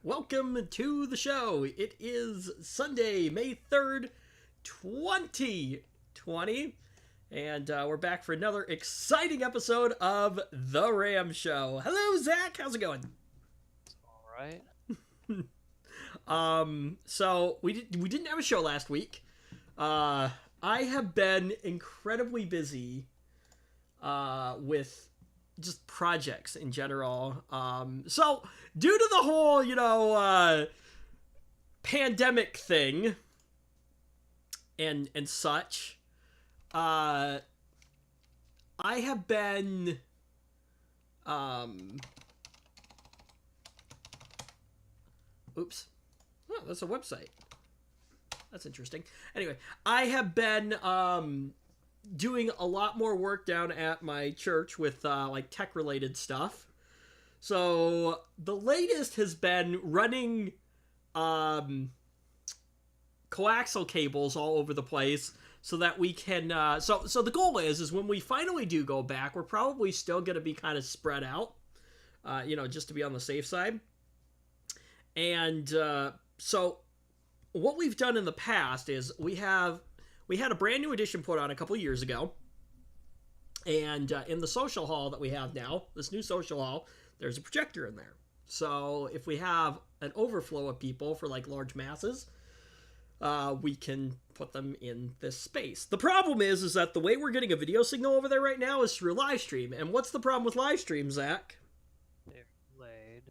Welcome to the show. It is Sunday, May 3rd, 2020. And we're back for another exciting episode of The Ram Show. Hello, Zach. How's it going? All right. So we didn't have a show last week. I have been incredibly busy with just projects in general. So due to the whole, pandemic thing and such, I have been, oops. Oh, that's a website. That's interesting. Anyway, I have been, doing a lot more work down at my church with like tech related stuff. So the latest has been running coaxial cables all over the place so that we can so the goal is when we finally do go back, we're probably still going to be kind of spread out, just to be on the safe side. And so what we've done in the past is we had a brand new edition put on a couple years ago. And in the social hall that we have now, this new social hall, there's a projector in there. So if we have an overflow of people for like large masses, we can put them in this space. The problem is that the way we're getting a video signal over there right now is through live stream. And what's the problem with live stream, Zach? They're delayed.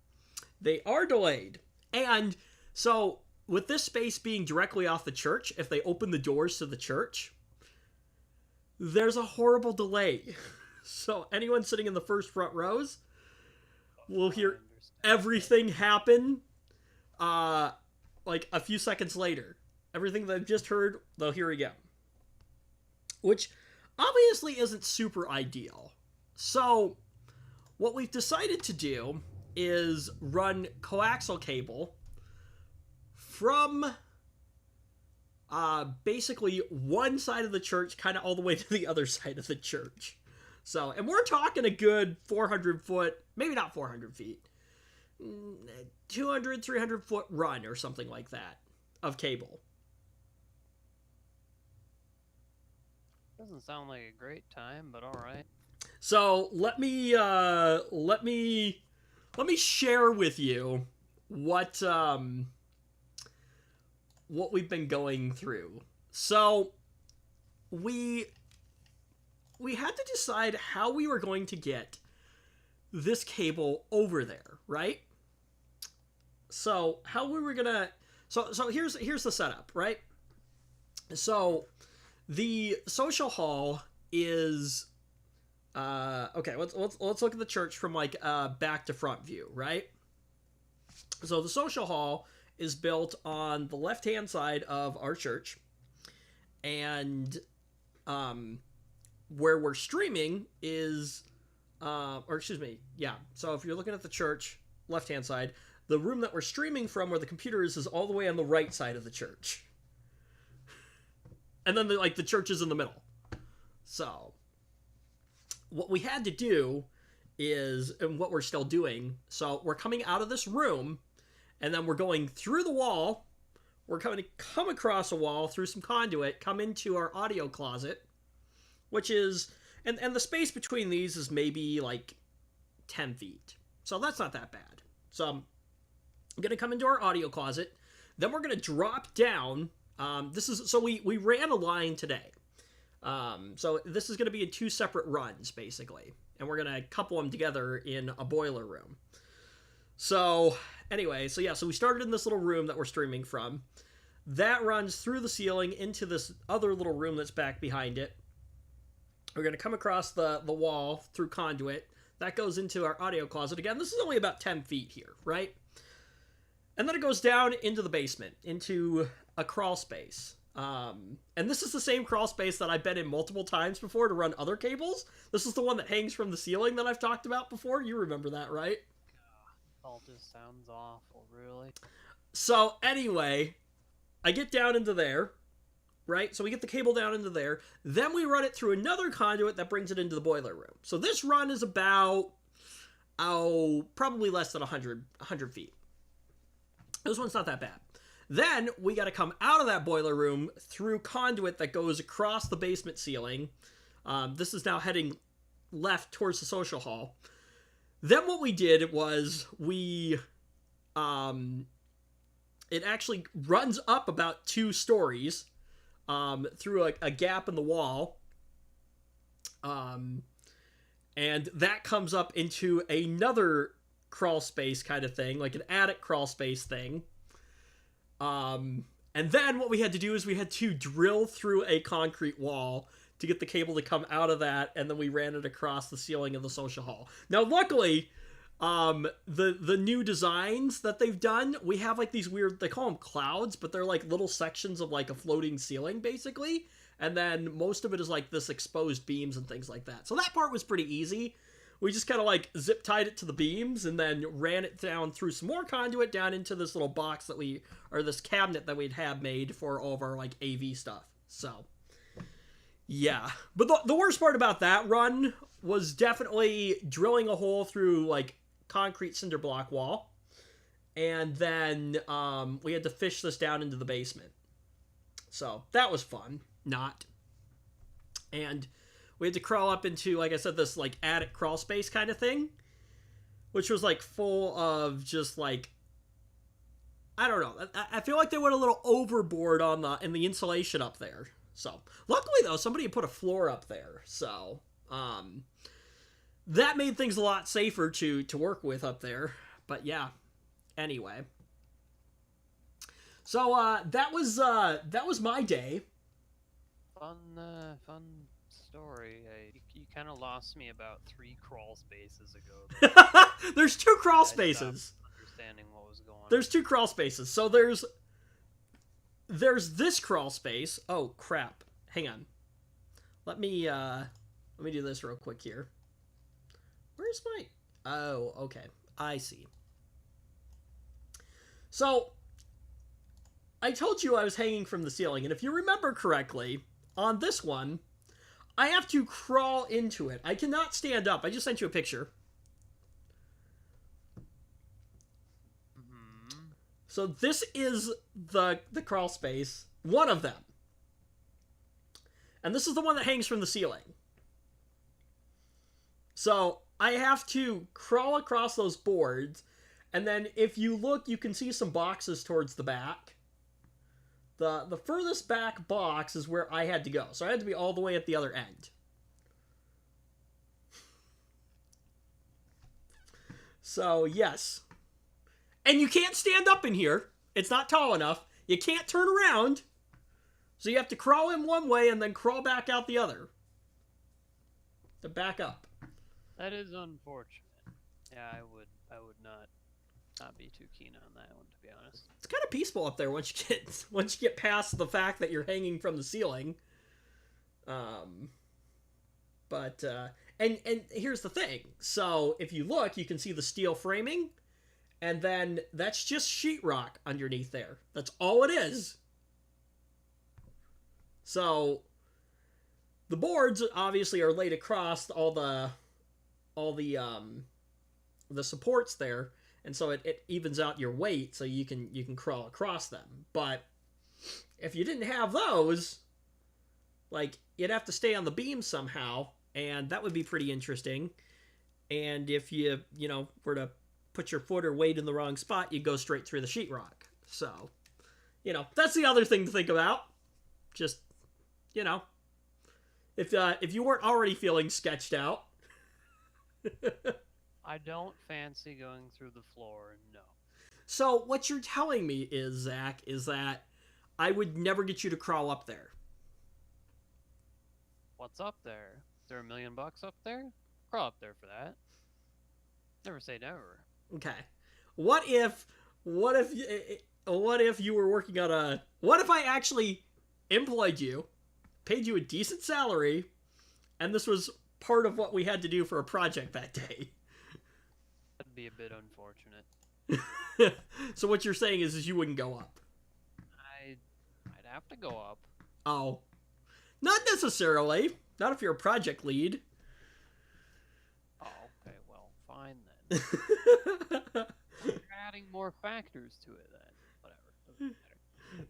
They are delayed. And so with this space being directly off the church, if they open the doors to the church, there's a horrible delay. So anyone sitting in the first front rows will hear everything happen like a few seconds later. Everything they've just heard, they'll hear again. Which obviously isn't super ideal. So what we've decided to do is run coaxial cable from basically one side of the church kind of all the way to the other side of the church. So, and we're talking a good 400 foot, maybe not 400 feet, 200, 300 foot run or something like that of cable. Doesn't sound like a great time, but all right. So let me share with you what we've been going through. So we had to decide how we were going to get this cable over there, right? So how we were gonna so here's the setup, right? So the social hall is okay, let's look at the church from like back to front view, right? So the social hall is built on the left-hand side of our church, and where we're streaming is so if you're looking at the church left-hand side, the room that we're streaming from where the computer is all the way on the right side of the church, and then the church is in the middle. So what we had to do is, and what we're still doing, so we're coming out of this room, and then we're going through the wall. We're going to come across a wall through some conduit, come into our audio closet, which is, and the space between these is maybe like 10 feet. So that's not that bad. So I'm going to come into our audio closet. Then we're going to drop down. We ran a line today. So this is going to be in two separate runs, basically. And we're going to couple them together in a boiler room. So anyway, so we started in this little room that we're streaming from. That runs through the ceiling into this other little room that's back behind it. We're going to come across the wall through conduit. That goes into our audio closet. Again, this is only about 10 feet here, right? And then it goes down into the basement, into a crawl space. And this is the same crawl space that I've been in multiple times before to run other cables. This is the one that hangs from the ceiling that I've talked about before. You remember that, right? All just sounds awful, really. So anyway, I get down into there, right? So we get the cable down into there. Then we run it through another conduit that brings it into the boiler room. So this run is about, probably less than 100 feet. This one's not that bad. Then we got to come out of that boiler room through conduit that goes across the basement ceiling. This is now heading left towards the social hall. Then what we did was we, it actually runs up about 2 stories through a gap in the wall. And that comes up into another crawl space kind of thing, like an attic crawl space thing. And then what we had to do is we had to drill through a concrete wall to get the cable to come out of that, and then we ran it across the ceiling of the social hall. Now, luckily, the new designs that they've done, we have like these weird, they call them clouds, but they're like little sections of like a floating ceiling, basically. And then most of it is like this exposed beams and things like that. So that part was pretty easy. We just kind of like zip tied it to the beams and then ran it down through some more conduit down into this little box that or this cabinet that we'd have made for all of our like AV stuff. So, yeah. But the worst part about that run was definitely drilling a hole through like concrete cinder block wall. And then we had to fish this down into the basement. So that was fun. Not. And we had to crawl up into, like I said, this like attic crawl space kind of thing, which was like full of just like, I don't know. I feel like they went a little overboard in the insulation up there. So luckily though, somebody had put a floor up there. So that made things a lot safer to work with up there. But yeah, anyway. So that was my day. Fun story. You kind of lost me about 3 crawl spaces ago. There's 2 crawl I spaces. stopped understanding what was going on. There's 2 crawl spaces. So there's this crawl space. Oh crap! Hang on. Let me do this real quick here. Where's my? Oh, okay. I see. So I told you I was hanging from the ceiling, and if you remember correctly, on this one, I have to crawl into it. I cannot stand up. I just sent you a picture. Mm-hmm. So this is the crawl space, one of them. And this is the one that hangs from the ceiling. So I have to crawl across those boards, and then if you look, you can see some boxes towards the back. The furthest back box is where I had to go. So I had to be all the way at the other end. So, yes. And you can't stand up in here. It's not tall enough. You can't turn around. So you have to crawl in one way and then crawl back out the other. To back up. That is unfortunate. Yeah, I would not be too keen on that one, to be honest. It's kind of peaceful up there once you get past the fact that you're hanging from the ceiling. But here's the thing. So if you look, you can see the steel framing, and then that's just sheetrock underneath there. That's all it is. So the boards obviously are laid across all the supports there. And so it evens out your weight so you can crawl across them. But if you didn't have those, like, you'd have to stay on the beam somehow, and that would be pretty interesting. And if you were to put your foot or weight in the wrong spot, you'd go straight through the sheetrock. So, that's the other thing to think about. Just, if you weren't already feeling sketched out. I don't fancy going through the floor, no. So what you're telling me is, Zach, is that I would never get you to crawl up there. What's up there? Is there $1 million up there? Crawl up there for that. Never say never. Okay. What if you were working on what if I actually employed you, paid you a decent salary, and this was part of what we had to do for a project that day? That'd be a bit unfortunate. So what you're saying is you wouldn't go up? I'd have to go up. Oh. Not necessarily. Not if you're a project lead. Oh, okay, well, fine then. You're adding more factors to it then.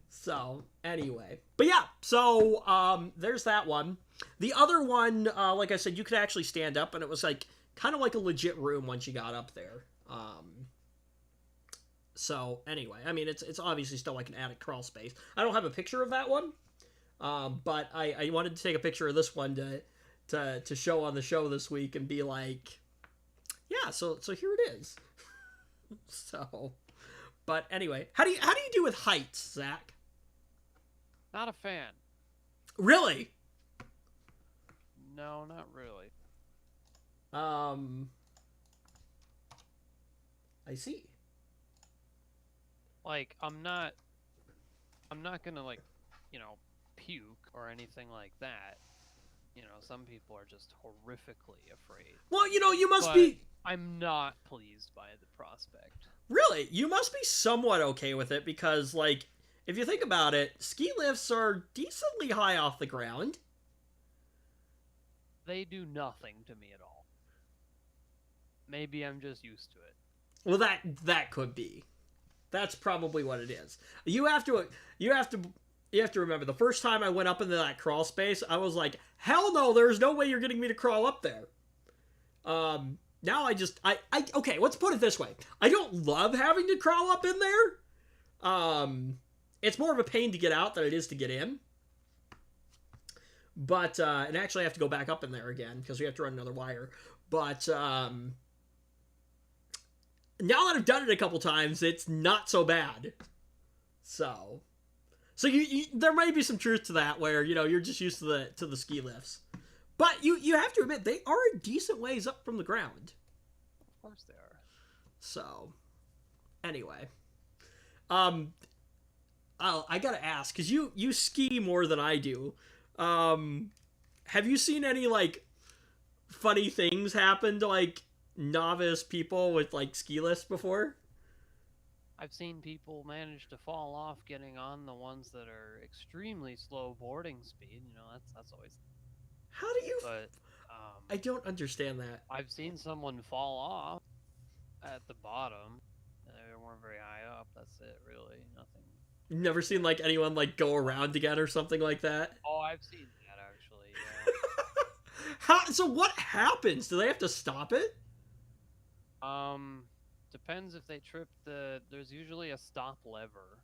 So anyway, but yeah, so there's that one. The other one, like I said, you could actually stand up, and it was like kind of like a legit room once you got up there. So anyway, I mean, it's obviously still like an attic crawl space. I don't have a picture of that one, but I wanted to take a picture of this one to show on the show this week and be like, yeah, so here it is. So, but anyway, how do you do with heights, Zach? Not a fan. Really? No, not really. I see. Like, I'm not gonna, like, puke or anything like that. Some people are just horrifically afraid. Well, you must But be I'm not pleased by the prospect. really. You must be somewhat okay with it because, like, if you think about it, ski lifts are decently high off the ground. They do nothing to me at all. Maybe I'm just used to it. Well, that could be. That's probably what it is. You have to remember the first time I went up into that crawl space, I was like, hell no, there's no way you're getting me to crawl up there. Now okay, let's put it this way. I don't love having to crawl up in there. It's more of a pain to get out than it is to get in. But, and actually I have to go back up in there again because we have to run another wire. But, now that I've done it a couple times, it's not so bad. So you there might be some truth to that where, you're just used to the ski lifts. But you have to admit, they are a decent ways up from the ground. Of course they are. So, anyway. I gotta ask, because you ski more than I do. Have you seen any, like, funny things happen to, like, novice people with, like, ski lifts before? I've seen people manage to fall off getting on the ones that are extremely slow boarding speed. That's always. How do you? But I don't understand that. I've seen someone fall off at the bottom. They weren't very high up. That's it, really. Nothing. You've never seen, like, anyone, like, go around again or something like that? Oh, I've seen that, actually, yeah. So what happens? Do they have to stop it? Depends if they trip there's usually a stop lever.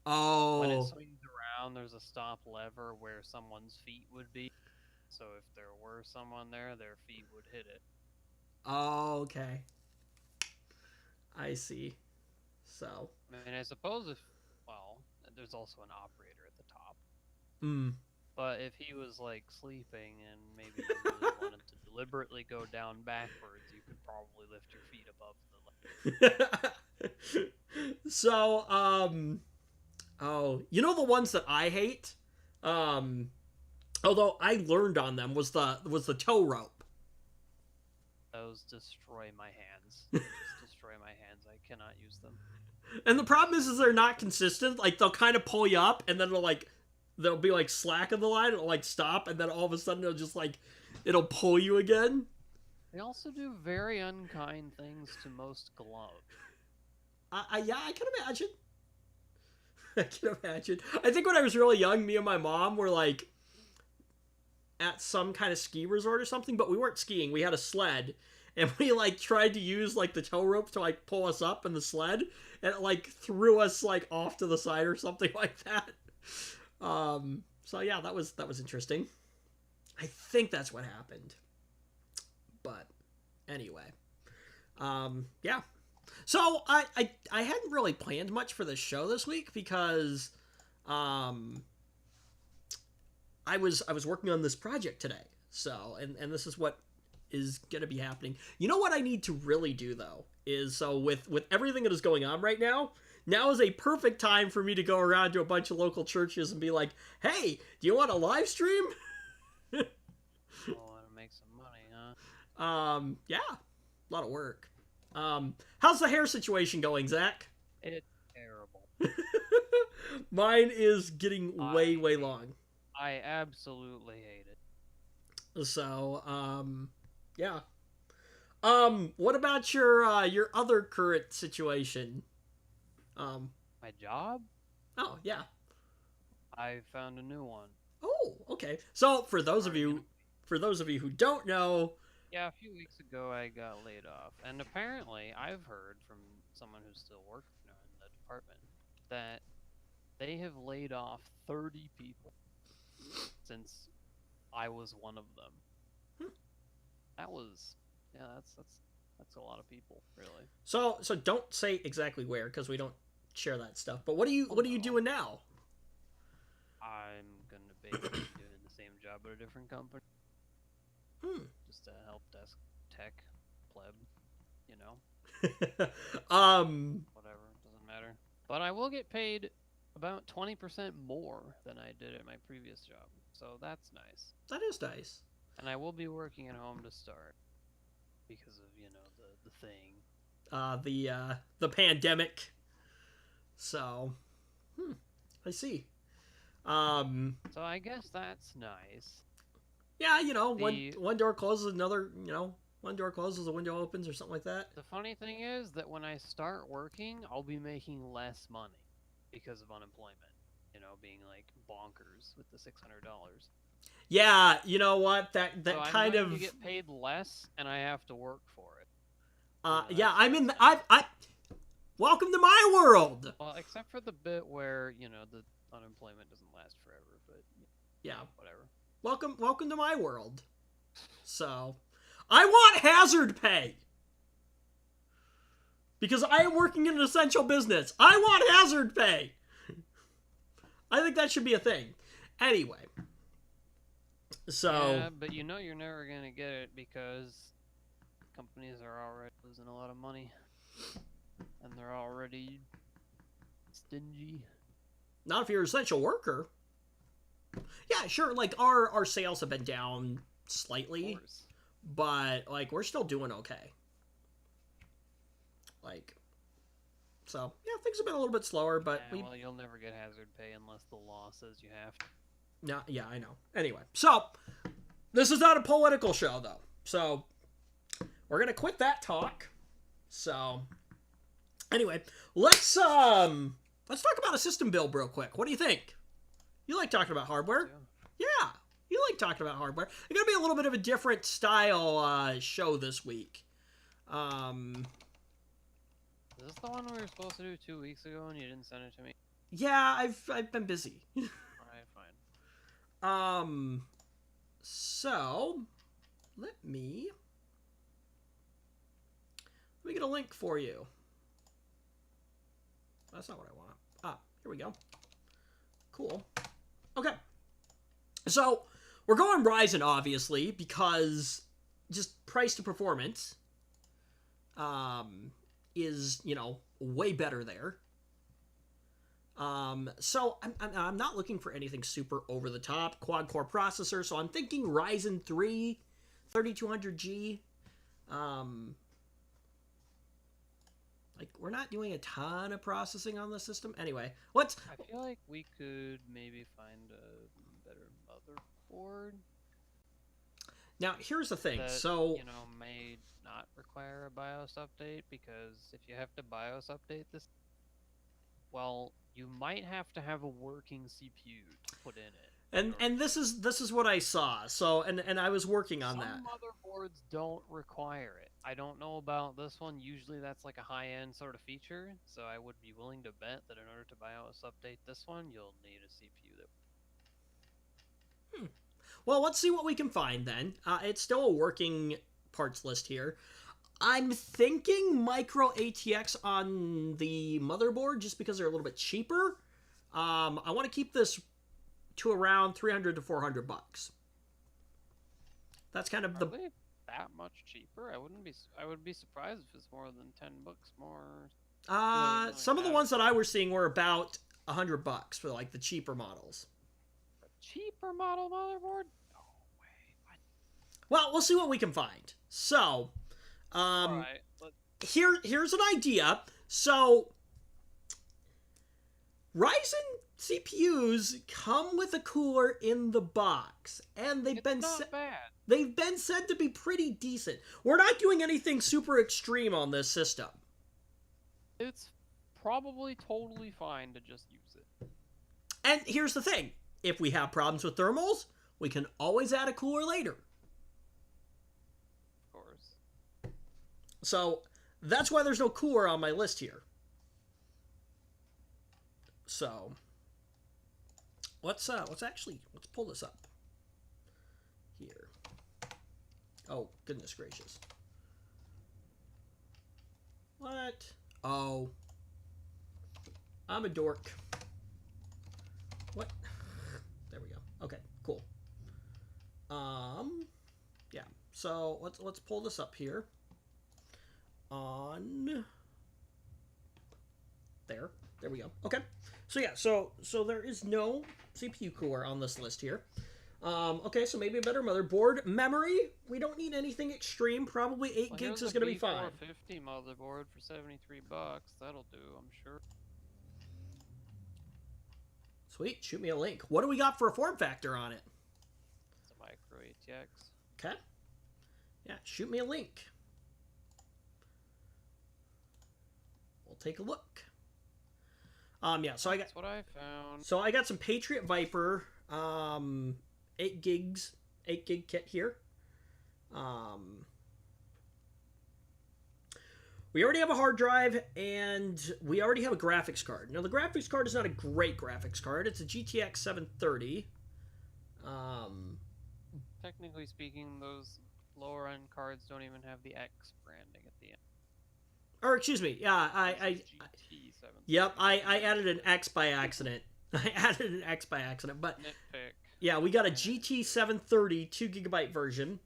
Oh. When it swings around, there's a stop lever where someone's feet would be. So if there were someone there, their feet would hit it. Oh, okay. I see. So. I mean, I suppose there's also an operator at the top. Hmm. But if he was, like, sleeping and maybe you really wanted to deliberately go down backwards, you could probably lift your feet above the level. So, the ones that I hate, although I learned on them, was the tow rope. Those destroy my hands. Just destroy my hands. I cannot use them. And the problem is they're not consistent. Like, they'll kind of pull you up, and then they'll be, like, slack in the line, it'll, like, stop, and then all of a sudden it'll just, like, it'll pull you again. They also do very unkind things to most gloves. Yeah, I can imagine. I can imagine. I think when I was really young, me and my mom were, like, at some kind of ski resort or something, but we weren't skiing. We had a sled, and we, like, tried to use, like, the tow rope to, like, pull us up in the sled, and it, like, threw us, like, off to the side or something like that. So yeah, that was interesting. I think that's what happened. But anyway, yeah. So I hadn't really planned much for this show this week because I was working on this project today. So and this is what is going to be happening. You know what I need to really do though is with everything that is going on right now is a perfect time for me to go around to a bunch of local churches and be like, hey, do you want a live stream? Oh, want to make some money, huh? Yeah, a lot of work. How's the hair situation going, Zach? It's terrible. Mine is getting way long. I absolutely hate it. So, yeah. What about your other current situation? My job? Oh, yeah. I found a new one. Oh, okay. So for those of Already you, gonna- for those of you who don't know, Yeah, a few weeks ago I got laid off, and apparently I've heard from someone who's still working in the department that they have laid off 30 people since I was one of them. Hmm. That was, yeah, that's a lot of people, really. so don't say exactly where because we don't share that stuff. But what are you Oh, no. doing now? I'm gonna basically be doing the same job at a different company, Hmm. just a help desk tech pleb, you know, whatever, doesn't matter. But I will get paid about 20% more than I did at my previous job, so that's nice. That is nice. And I will be working at home to start because of, you know, the thing. The pandemic. So, I see. So I guess that's nice. Yeah, you know, The- one door closes, another, you know, one door closes, a window opens, or something like that. The funny thing is that when I start working, I'll be making less money because of unemployment. You know, being like bonkers with the $600. Yeah, you know what? That So I'm kind going of to get paid less, and I have to work for it. yeah. I'm in. I welcome to my world. Well, except for the bit where you know the unemployment doesn't last forever, but Yeah, whatever. welcome to my world. So, I want hazard pay because I am working in an essential business. I want hazard pay. I think that should be a thing. Anyway, so Yeah, but you know you're never gonna get it because companies are already losing a lot of money, and they're already stingy. not if you're an essential worker. Yeah, sure. Like our sales have been down Of slightly, course. but like we're still doing okay. Like, so yeah, things have been a little bit slower, but Yeah, well, you'll never get hazard pay unless the law says you have to. no, yeah, I know. Anyway, so this is not a political show though, so we're gonna quit that talk. So anyway, let's talk about a system build real quick. What do you think? You like talking about hardware? Yeah. Yeah, you like talking about hardware. It's gonna be a little bit of a different style show this week. Is this the one we were supposed to do 2 weeks ago and you didn't send it to me? Yeah, I've been busy. Alright, fine. So let me get a link for you. That's not what I want. Ah, here we go. Cool. Okay. So we're going Ryzen obviously because just price to performance is, you know, way better there. So I'm not looking for anything super over the top quad core processor, so I'm thinking Ryzen 3 3200G. Like we're not doing a ton of processing on the system. Anyway, let's I feel like we could maybe find a better motherboard now here's the thing. that, So you know, may not require a BIOS update, because if you have to BIOS update this, well, you might have to have a working CPU to put in it. and this is what I saw. So and I was working on that. Some motherboards don't require it. I don't know about this one. Usually that's like a high-end sort of feature, so I would be willing to bet that in order to BIOS update this one, you'll need a CPU that... Well, let's see what we can find then. It's still a working parts list here. I'm thinking micro ATX on the motherboard just because they're a little bit cheaper. I want to keep this to around 300 to 400 bucks. That's kind of Are the they that much cheaper? I would be surprised if it's more than 10 bucks more. some of the ones that I were seeing were about 100 bucks for like the cheaper models. A cheaper model motherboard? No way. What? Well, we'll see what we can find. So, Alright, here's an idea. So, Ryzen CPUs come with a cooler in the box, and it's not bad. they've been said to be pretty decent. We're not doing anything super extreme on this system. It's probably totally fine to just use it. And here's the thing. If we have problems with thermals, we can always add a cooler later. Of course. So that's why there's no cooler on my list here. So let's pull this up here. Oh, goodness gracious. What? Oh. I'm a dork. What? There we go. Okay, cool. Yeah. So let's pull this up here. On there. There we go. Okay. So yeah, so there is no CPU cooler on this list here. Okay, so maybe a better motherboard. Memory, we don't need anything extreme. Probably 8 gigs is going to be fine. B450 motherboard for $73. That'll do, I'm sure. Sweet, shoot me a link. What do we got for a form factor on it? It's a micro ATX. Okay. Yeah, shoot me a link. We'll take a look. Yeah, so That's what I found. So I got some Patriot Viper, 8 gig kit here. We already have a hard drive, and we already have a graphics card. Now, the graphics card is not a great graphics card. It's a GTX 730. Technically speaking, those lower end cards don't even have the X branding at the end. Or, excuse me, yeah, I added an X by accident. I added an X by accident, but nitpick. Yeah, we got a GT 730 2GB version.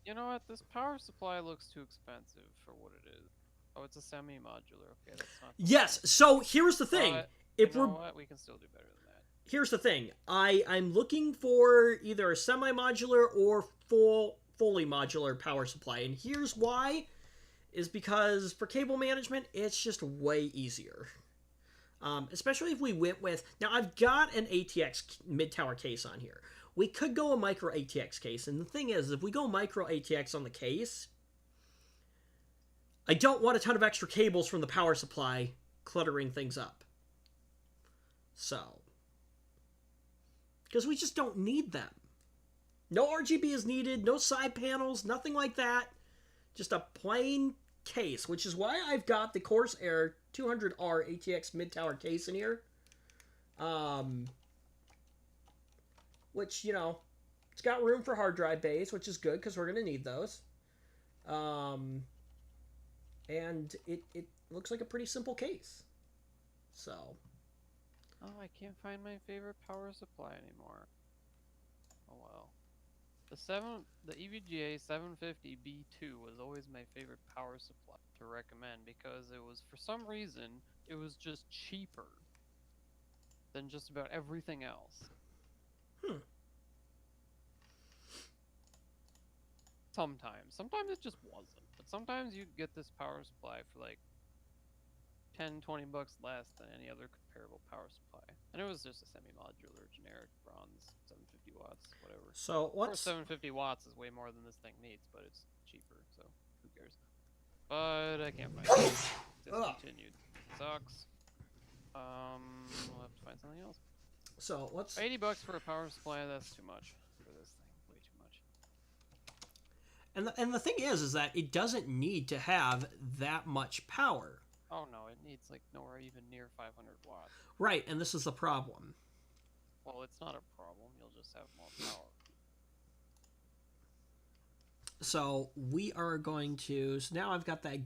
You know what? This power supply looks too expensive for what it is. Oh, it's a semi-modular. Okay, that's not. Yes. So here's the thing. But If you know we're what? We can still do better than that. Here's the thing. I'm looking for either a semi-modular or fully modular power supply, and here's why. Is because for cable management, it's just way easier. Especially if we went with... Now, I've got an ATX mid-tower case on here. We could go a micro ATX case, and the thing is, if we go micro ATX on the case, I don't want a ton of extra cables from the power supply cluttering things up. So, because we just don't need them. No RGB is needed, no side panels, nothing like that. Just a plain case, which is why I've got the Corsair 200R ATX mid-tower case in here. Which, you know, it's got room for hard drive bays, which is good because we're going to need those. And it looks like a pretty simple case. So. Oh, I can't find my favorite power supply anymore. Oh well. The EVGA 750B2 was always my favorite power supply to recommend because it was, for some reason, it was just cheaper than just about everything else. Sometimes it just wasn't. But sometimes you get this power supply for like $10-20 less than any other comparable power supply. And it was just a semi-modular generic bronze 750 watts, whatever. So Of course, 750 watts is way more than this thing needs, but it's cheaper, so who cares? But I can't find it. Discontinued. Sucks. We'll have to find something else. So let's... $80 for a power supply, that's too much for this thing. Way too much. And the thing is that it doesn't need to have that much power. Oh no, it needs like nowhere even near 500 watts. Right, and this is the problem. Well, it's not a problem. You'll just have more power. So we are going to... So now I've got that...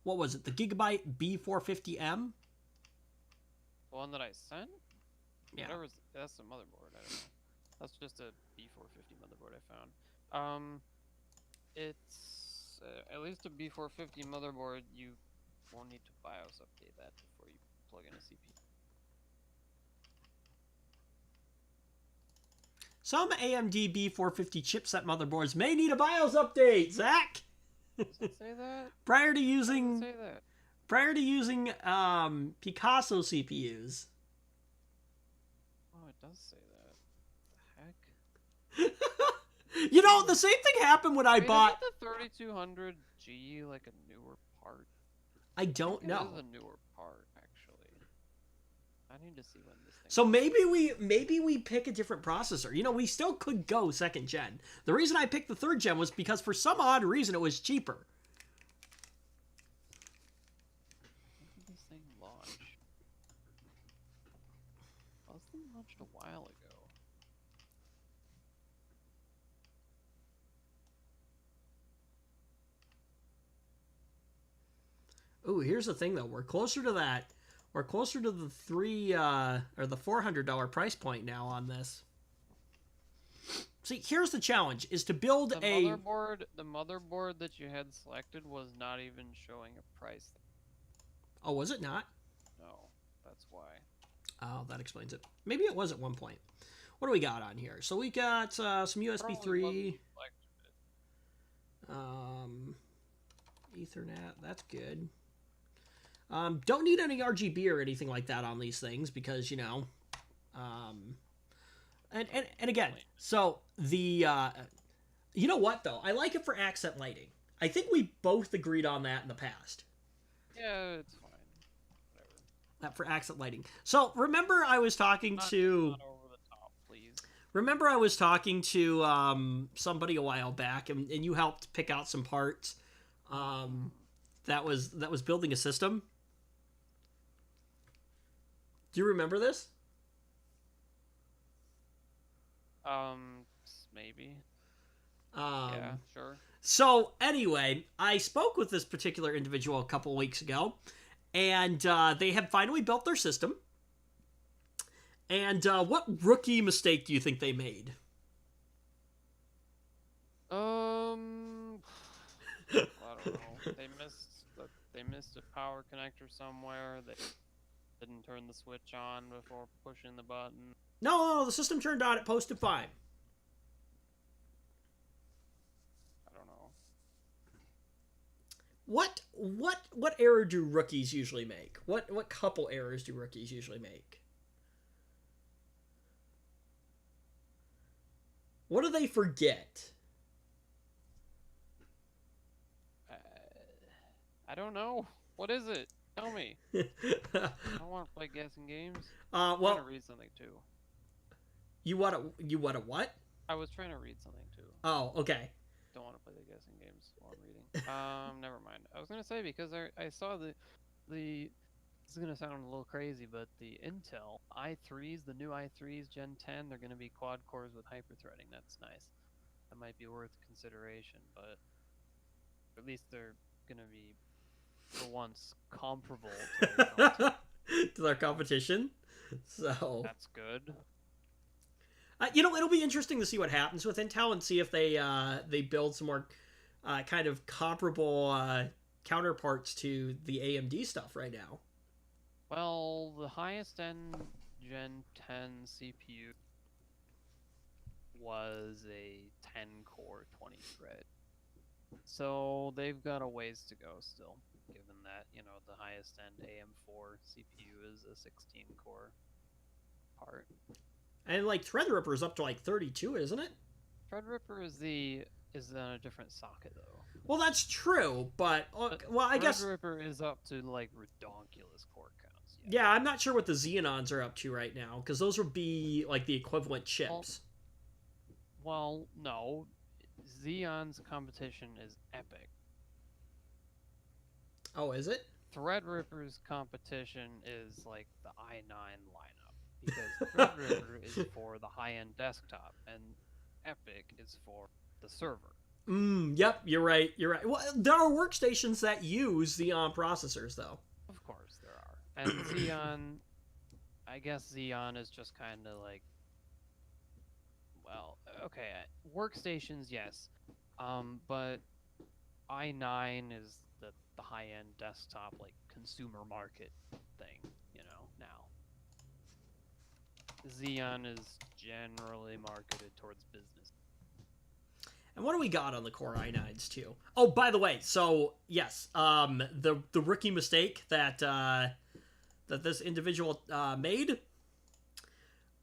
What was it? The Gigabyte B450M? The one that I sent? Yeah. That's the motherboard. I don't know. That's just a B450 motherboard I found. It's at least a B450 motherboard. You won't need to BIOS update that before you plug in a CPU. Some AMD B450 chipset motherboards may need a BIOS update, Zach. Does it say that? Prior to It using doesn't say that. Picasso CPUs. Oh, it does say that. The heck? You know, the same thing happened when I bought... Isn't the 3200G like a newer part? I don't It know. is a newer part, actually. I need to see when this thing. So maybe we pick a different processor. You know, we still could go second gen. The reason I picked the third gen was because for some odd reason it was cheaper. When did this thing launch? Well, this thing launched a while ago. Ooh, here's the thing though. We're closer to that. We're closer to the or the $400 price point now on this. See, here's the challenge: is to build The motherboard that you had selected was not even showing a price. Oh, was it not? No, that's why. Oh, that explains it. Maybe it was at one point. What do we got on here? So we got some USB 3, Ethernet. That's good. Don't need any RGB or anything like that on these things because, you know, and again, so the, you know what though? I like it for accent lighting. I think we both agreed on that in the past. Yeah, it's fine. Whatever. That for accent lighting. So remember I was talking to... Not over the top, please. Remember I was talking to somebody a while back and you helped pick out some parts that was building a system? Do you remember this? Maybe. Um, Yeah, sure. So anyway, I spoke with this particular individual a couple weeks ago, and they had finally built their system. And what rookie mistake do you think they made? I don't know. They missed a power connector somewhere. They didn't turn the switch on before pushing the button. No, the system turned on. It posted fine. I don't know. What error do rookies usually make? What couple errors do rookies usually make? What do they forget? I don't know. What is it? Tell me. I don't want to play guessing games. I'm Well, trying to read something too. you want to what? I was trying to read something too. Oh, okay. Don't want to play the guessing games while I'm reading. Never mind. I was gonna say because I saw the this is gonna sound a little crazy, but the Intel i3s, the new i3s Gen 10, they're gonna be quad cores with hyper-threading. That's nice. That might be worth consideration, but at least they're gonna be for once comparable to their competition. To their competition. So That's good. you know, it'll be interesting to see what happens with Intel and see if they build some more kind of comparable counterparts to the AMD stuff right now. Well, the highest end Gen 10 CPU was a 10 core 20 thread. So they've got a ways to go still, given that, you know, the highest end AM4 CPU is a 16 core part. And like Threadripper is up to like 32, isn't it? Threadripper is on a different socket though. Well, that's true, but well, I guess Threadripper is up to like redonkulous core counts. yeah, I'm not sure what the Xenons are up to right now because those would be like the equivalent chips. Well, no. Xeon's competition is Epic. Oh, is it? Threadripper's competition is like the i9 lineup because Threadripper is for the high-end desktop and Epic is for the server. Yep, you're right. You're right. Well, there are workstations that use Xeon processors, though. Of course there are. And Xeon, I guess Xeon is just kind of like, well, okay, workstations, yes. But i9 is the high-end desktop, like, consumer market thing, you know, now. Xeon is generally marketed towards business. And what do we got on the Core i9s too? Oh, by the way, so yes, the rookie mistake that that this individual made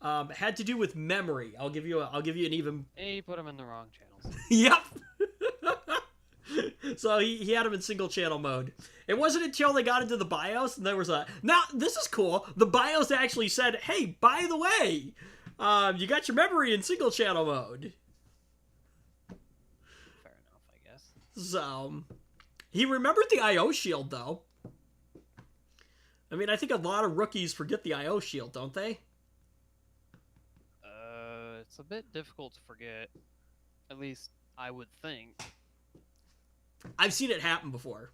had to do with memory. I'll give you an even. Hey, you put them in the wrong channels. Yep. So he had them in single channel mode. It wasn't until they got into the BIOS and there was a... Now, this is cool. The BIOS actually said, hey, by the way, you got your memory in single channel mode. Fair enough, I guess. So, he remembered the IO shield, though. I mean, I think a lot of rookies forget the IO shield, don't they? It's a bit difficult to forget. At least, I would think. I've seen it happen before.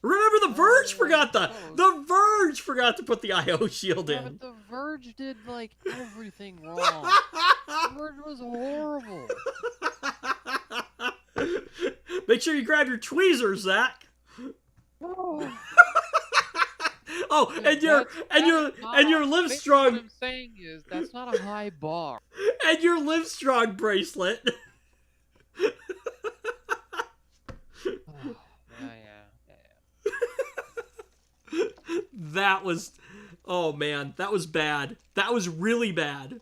Remember, the Verge forgot the Verge forgot to put the IO shield Yeah, in. but the Verge did, like, everything wrong. The Verge was horrible. Make sure you grab your tweezers, Zach. Oh. Oh, and your Livestrong. What I'm saying is that's not a high bar. And your Livestrong bracelet. Oh, yeah. That was, oh man, that was bad. That was really bad.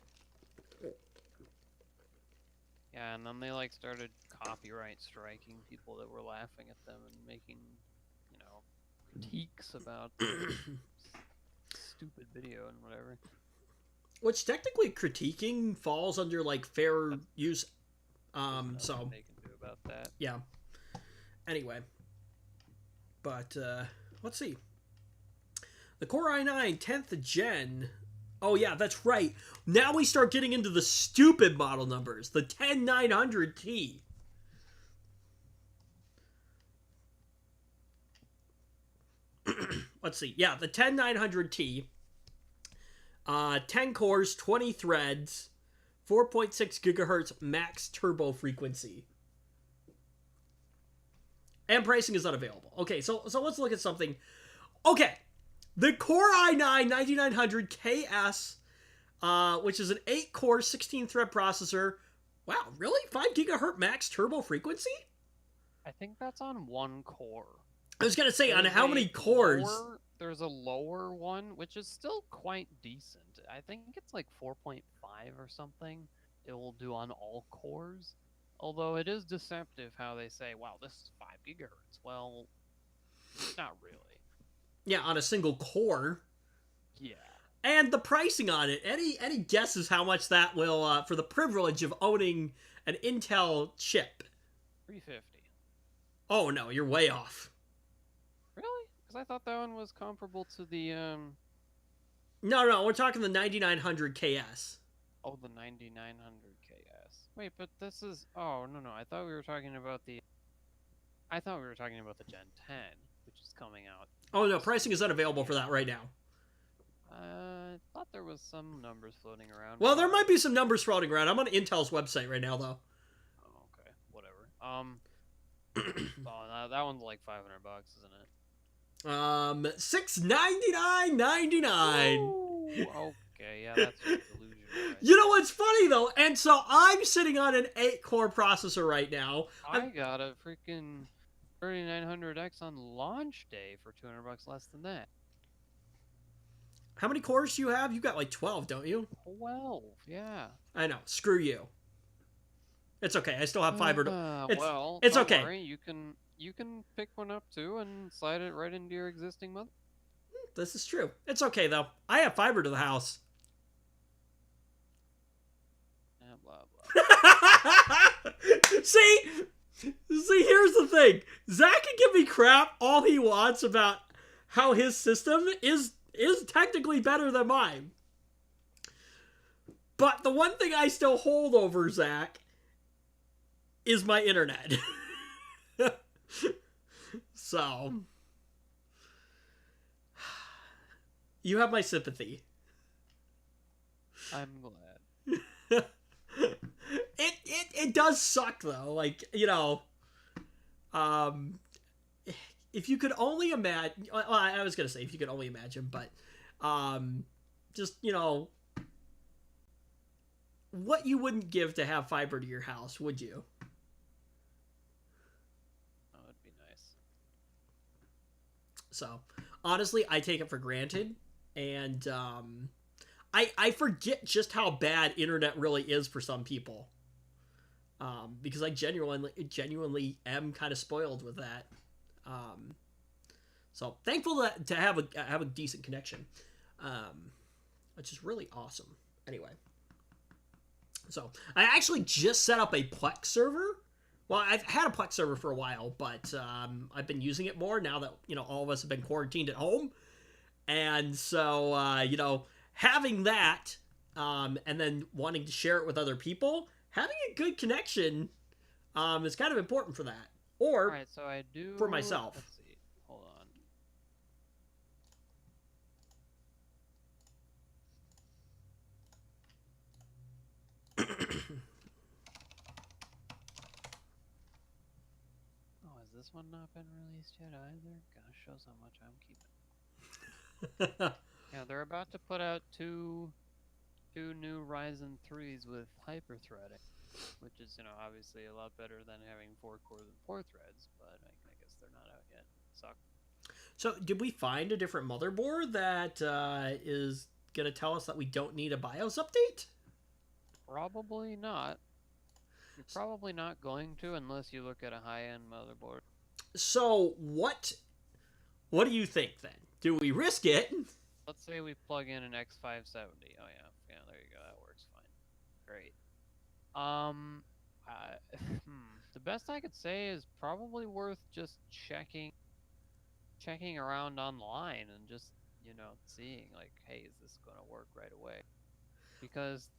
Yeah, and then they like started copyright striking people that were laughing at them and making, critiques about stupid video and whatever. Which technically critiquing falls under like fair use. There's So nothing they can do about that. yeah. Anyway, but let's see. The Core i9 10th gen. Oh yeah, that's right. Now we start getting into the stupid model numbers. The 10900T. Let's see. Yeah, the 10900T. 10 cores, 20 threads, 4.6 gigahertz max turbo frequency. And pricing is unavailable. Okay, so let's look at something. Okay, the Core i9 9900KS, which is an 8-core, 16-thread processor. Wow, really? 5 gigahertz max turbo frequency? I think that's on one core. I was gonna say, on There's how a many cores? There's a lower one, which is still quite decent. I think it's like 4.5 or something. It will do on all cores. Although it is deceptive how they say, wow, this is 5 gigahertz. Well, not really. Yeah, on a single core. Yeah. And the pricing on it. Any guesses how much that will, for the privilege of owning an Intel chip? $350. Oh no, you're way off. Really? Because I thought that one was comparable to the, No, we're talking the 9900KS. Oh, the 9900 KS. Wait, but this is... Oh, no. I thought we were talking about the... I thought we were talking about the Gen 10, which is coming out. Oh no, pricing is unavailable for that right now. I thought there was some numbers floating around. Well, there might be some numbers floating around. I'm on Intel's website right now, though. Oh, okay. Whatever. Oh, that one's like $500, isn't it? $699.99. Okay, yeah, that's delusional. Right? You know what's funny though? And so I'm sitting on an 8-core processor right now. I got a freaking 3900X on launch day for $200 less than that. How many cores do you have? You got like 12, don't you? 12, yeah. I know. Screw you. It's okay. I still have fiber. It's don't okay. Worry. You can pick one up too and slide it right into your existing mother. This is true. It's okay though. I have fiber to the house. Blah blah. See, here's the thing. Zach can give me crap all he wants about how his system is technically better than mine. But the one thing I still hold over Zach is my internet. So, you have my sympathy. I'm glad. It does suck though. Like, if you could only imagine, well, I was gonna say if you could only imagine, but just what you wouldn't give to have fiber to your house, would you? Oh, it'd be nice. So honestly, I take it for granted, and I forget just how bad internet really is for some people. because I genuinely am kind of spoiled with that. So thankful to have a decent connection, which is really awesome. Anyway, so I actually just set up a Plex server. Well, I've had a Plex server for a while, but I've been using it more now that all of us have been quarantined at home, and so having that, and then wanting to share it with other people, having a good connection is kind of important for that. Or All right, so I do for myself. Let's see. Hold on. Oh, has this one not been released yet either? Gosh, shows how much I'm keeping. Yeah, they're about to put out two new Ryzen 3s with hyper-threading, which is, obviously a lot better than having 4 cores and 4 threads, but I guess they're not out yet. Suck. So, did we find a different motherboard that is going to tell us that we don't need a BIOS update? Probably not. You're probably not going to unless you look at a high-end motherboard. So, what do you think then? Do we risk it? Let's say we plug in an X570. Oh yeah, there you go. That works fine. Great. The best I could say is probably worth just checking around online and just seeing like, hey, is this going to work right away? Because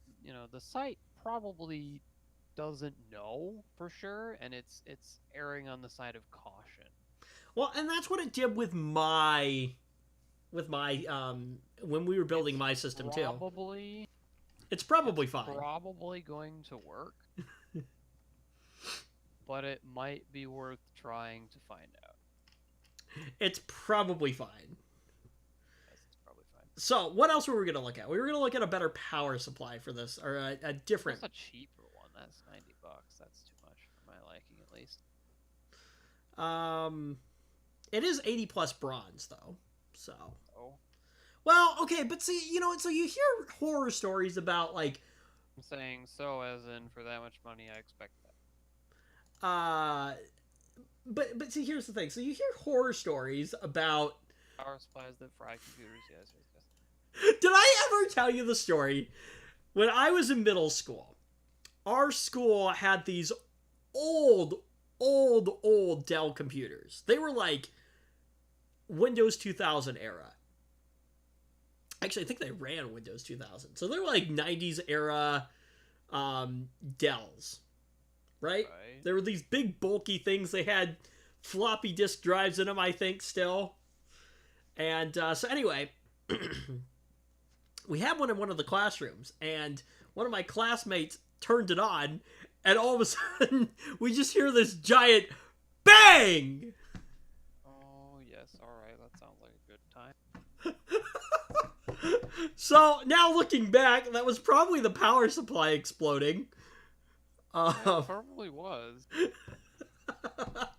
the site probably doesn't know for sure, and it's erring on the side of caution. Well, and that's what it did with my when we were building my system too. It's probably fine. Probably going to work. But it might be worth trying to find out. It's probably fine. Yes, it's probably fine. So, what else were we going to look at? We were going to look at a better power supply for this, or a different... That's a cheaper one. That's $90. That's too much for my liking, at least. It is 80 plus bronze, though. So... Oh. Well, okay, but see, so you hear horror stories about, like... I'm saying so as in, for that much money, I expect that. But see, here's the thing. So you hear horror stories about... Power supplies that fry computers, yes. Did I ever tell you the story? When I was in middle school, our school had these old Dell computers. They were like Windows 2000 era. Actually, I think they ran Windows 2000. So they're like 90s era Dells. Right? There were these big bulky things. They had floppy disk drives in them, I think, still. And so anyway, we had one in one of the classrooms, and one of my classmates turned it on, and all of a sudden, we just hear this giant bang! Oh, yes, alright, that sounds like a good time. So, now looking back, that was probably the power supply exploding. Yeah, it probably was. Gosh,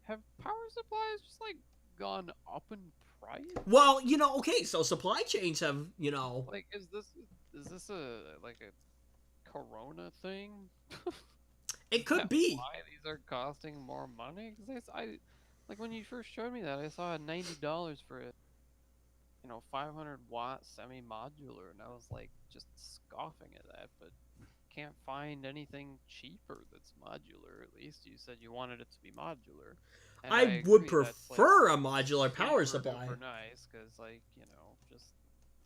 have power supplies just, like, gone up in price? Well, okay, so supply chains have, Like, is this a Corona thing? It could be. Why these are costing more money? Because like when you first showed me that, I saw $90 for a 500-watt semi-modular, and I was like just scoffing at that. But can't find anything cheaper that's modular. At least you said you wanted it to be modular. And I would prefer a modular power supply. Super nice, because just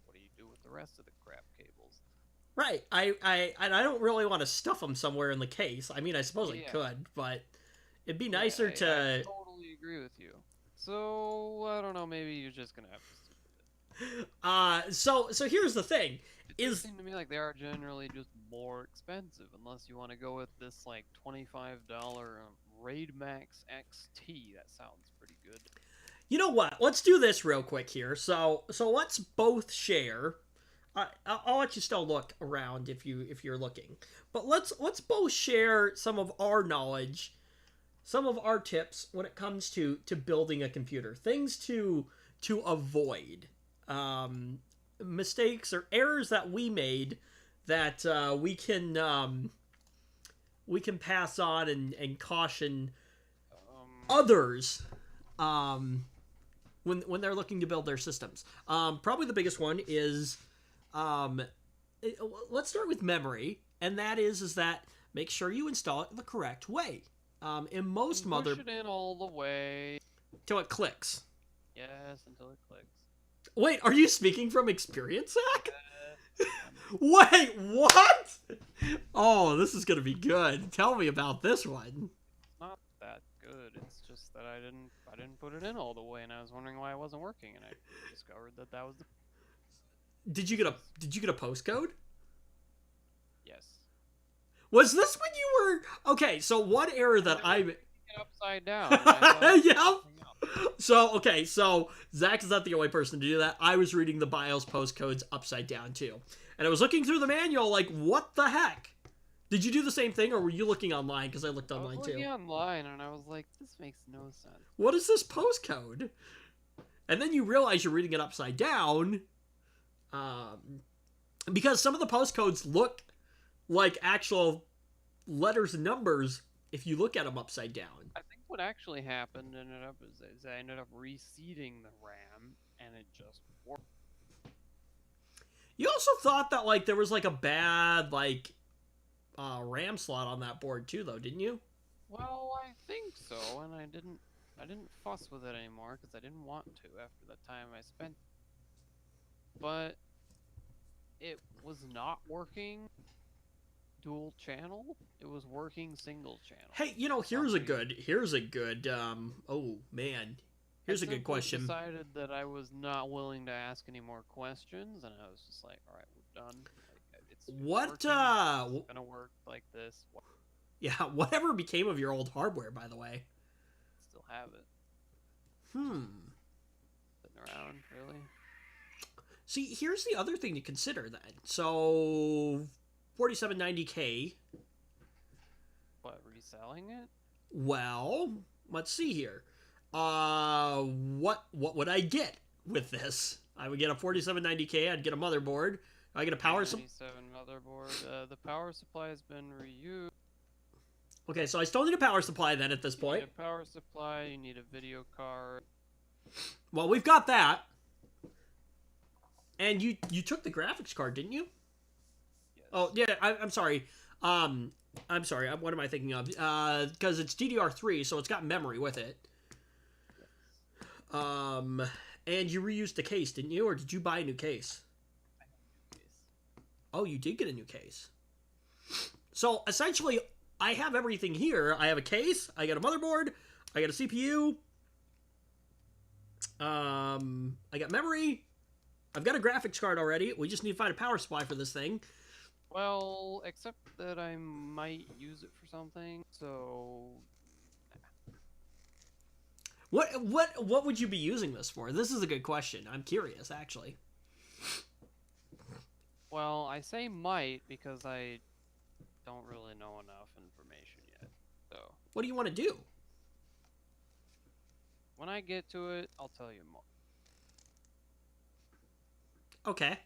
what do you do with the rest of the crap cables? Right. I don't really want to stuff them somewhere in the case. I mean, I suppose I could, but it'd be nicer I totally agree with you. So I don't know. Maybe you're just gonna have to stick with it. So here's the thing. It does seem to me like they are generally just more expensive, unless you want to go with this like $25 Raid Max XT. That sounds pretty good. You know what? Let's do this real quick here. So let's both share. I'll let you still look around if you're looking, but let's both share some of our knowledge, some of our tips when it comes to building a computer, things to avoid, mistakes or errors that we made that we can we can pass on and caution Um, others when they're looking to build their systems. Probably the biggest one is um, let's start with memory, and that is that make sure you install it the correct way. In most and push it in all the way. till it clicks. Yes, until it clicks. Wait, are you speaking from experience, Zach? Uh, Wait, what? Oh, this is gonna be good. Tell me about this one. It's not that good. It's just that I didn't put it in all the way, and I was wondering why it wasn't working, and I discovered that that was the Did you get a postcode? yes. Was this when you were okay? So one error that I It upside down. And I thought it was Yep. something else. So Zach is not the only person to do that. I was reading the BIOS postcodes upside down too, and I was looking through the manual like, what the heck? Did you do the same thing, or were you looking online? Because I looked I was online looking too. online, and I was like, this makes no sense. What is this postcode? And then you realize you're reading it upside down, because some of the postcodes look like actual letters and numbers if you look at them upside down. I think what actually happened is I ended up reseating the RAM, and it just worked. You also thought that like there was like a bad like RAM slot on that board too, though, didn't you? Well, I think so, and I didn't fuss with it anymore because I didn't want to after the time I spent. But it was not working dual channel. It was working single channel. Hey, here's a good. Oh man, here's a good question. Decided that I was not willing to ask any more questions, and I was just like, all right, we're done. Like, it's What? working, it's gonna work like this. Yeah, whatever became of your old hardware, by the way? Still have it sitting around, really. See, here's the other thing to consider then. So, 4790K. What, reselling it? Well, let's see here. What would I get with this? I would get a 4790K. I'd get a motherboard. I get a power supply. 97 motherboard. The power supply has been reused. Okay, so I still need a power supply then at this You point. need a power supply. You need a video card. Well, we've got that. And you took the graphics card, didn't you? Yes. Oh yeah, I'm sorry. I'm sorry. What am I thinking of? Because it's DDR3, so it's got memory with it. And you reused the case, didn't you, or did you buy a new case? Oh, you did get a new case. So essentially, I have everything here. I have a case. I got a motherboard. I got a CPU. I got memory. I've got a graphics card already. We just need to find a power supply for this thing. Well, except that I might use it for something, so What would you be using this for? This is a good question. I'm curious, actually. well, I say might because I don't really know enough information yet. So What do you want to do? when I get to it, I'll tell you more. Okay.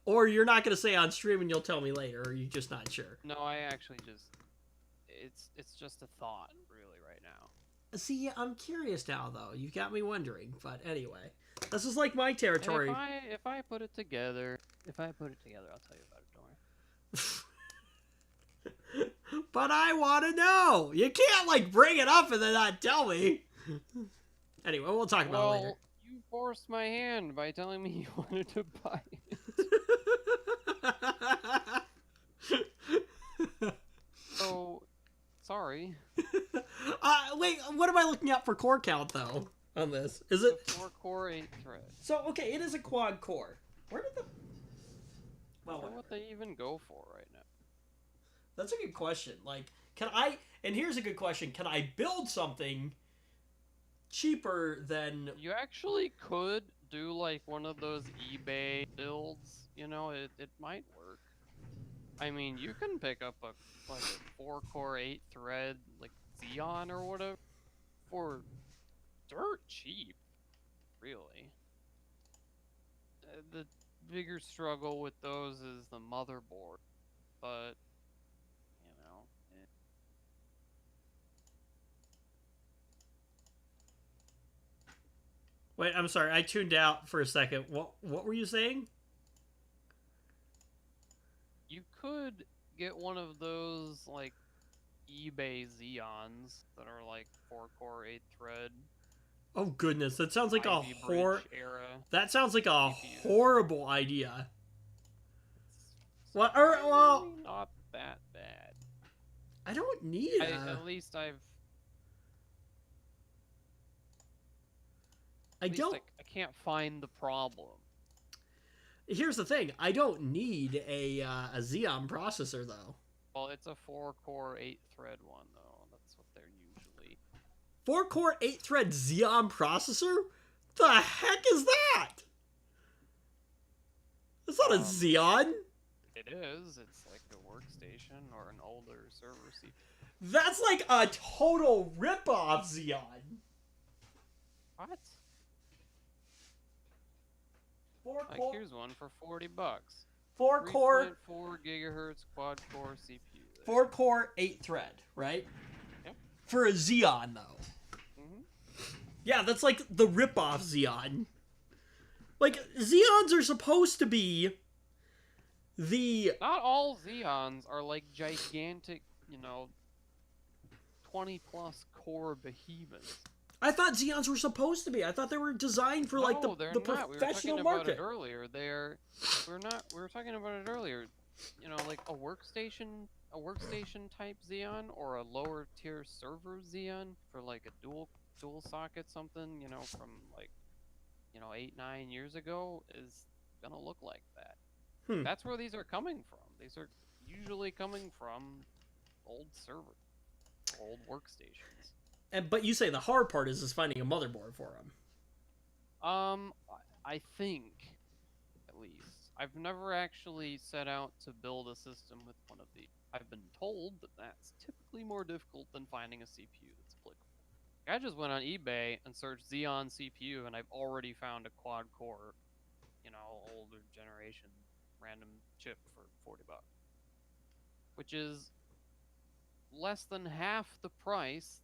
Or you're not going to say on stream and you'll tell me later, or you're just not sure. No, I actually just it's just a thought really right now. See, I'm curious now, though. You've got me wondering. But anyway, this is like my territory. And if I put it together, I'll tell you about it. Don't worry. But I want to know. You can't, like, bring it up and then not tell me. Anyway, we'll talk about it later. Well, you forced my hand by telling me you wanted to buy it. So, sorry. Wait, what am I looking at for core count, though, on this? Is it... It's a 4-core 8-thread. So, okay, it is a quad core. Where did the... Well, I wonder whatever. what they even go for right now. That's a good question. Like, can I... And here's a good question. Can I build something cheaper than... You actually could do like one of those eBay builds. You know, it might work. I mean, you can pick up a 4-core 8-thread like Xeon or whatever for dirt cheap, really. The bigger struggle with those is the motherboard, but Wait, I'm sorry. I tuned out for a second. What were you saying? You could get one of those like eBay Xeons that are like 4-core 8-thread Oh goodness, that sounds like Ivy Bridge era. That sounds like a GPU. horrible idea. Well, Surprisingly not that bad. I don't need it. At least I don't. I can't find the problem. Here's the thing. I don't need a Xeon processor though. Well, it's a 4-core 8-thread one though. That's what they're usually. 4-core 8-thread Xeon processor? The heck is that? It's not a Xeon. It is. It's like a workstation or an older server CPU. That's like a total rip-off Xeon. What? 4-core. Like here's one for $40. 4-core. 3.4 gigahertz quad-core CPU. 4-core 8-thread, right? Yep. For a Xeon though. Yeah, that's like the rip-off Xeon. Like, Xeons are supposed to be the... Not all Xeons are like gigantic, 20-plus core behemoths. I thought Xeons were supposed to be. I thought they were designed for, like, the professional market. We were talking about it earlier. We were talking about it earlier. Like a workstation type Xeon or a lower tier server Xeon for like a dual socket something, from like 8-9 years ago is gonna look like that. That's where these are coming from. These are usually coming from old servers, old workstations. But you say the hard part is finding a motherboard for them. I think, at least, I've never actually set out to build a system with one of these. I've been told that that's typically more difficult than finding a CPU that's applicable. I just went on eBay and searched Xeon CPU, and I've already found a quad-core, older generation random chip for $40, which is less than half the price,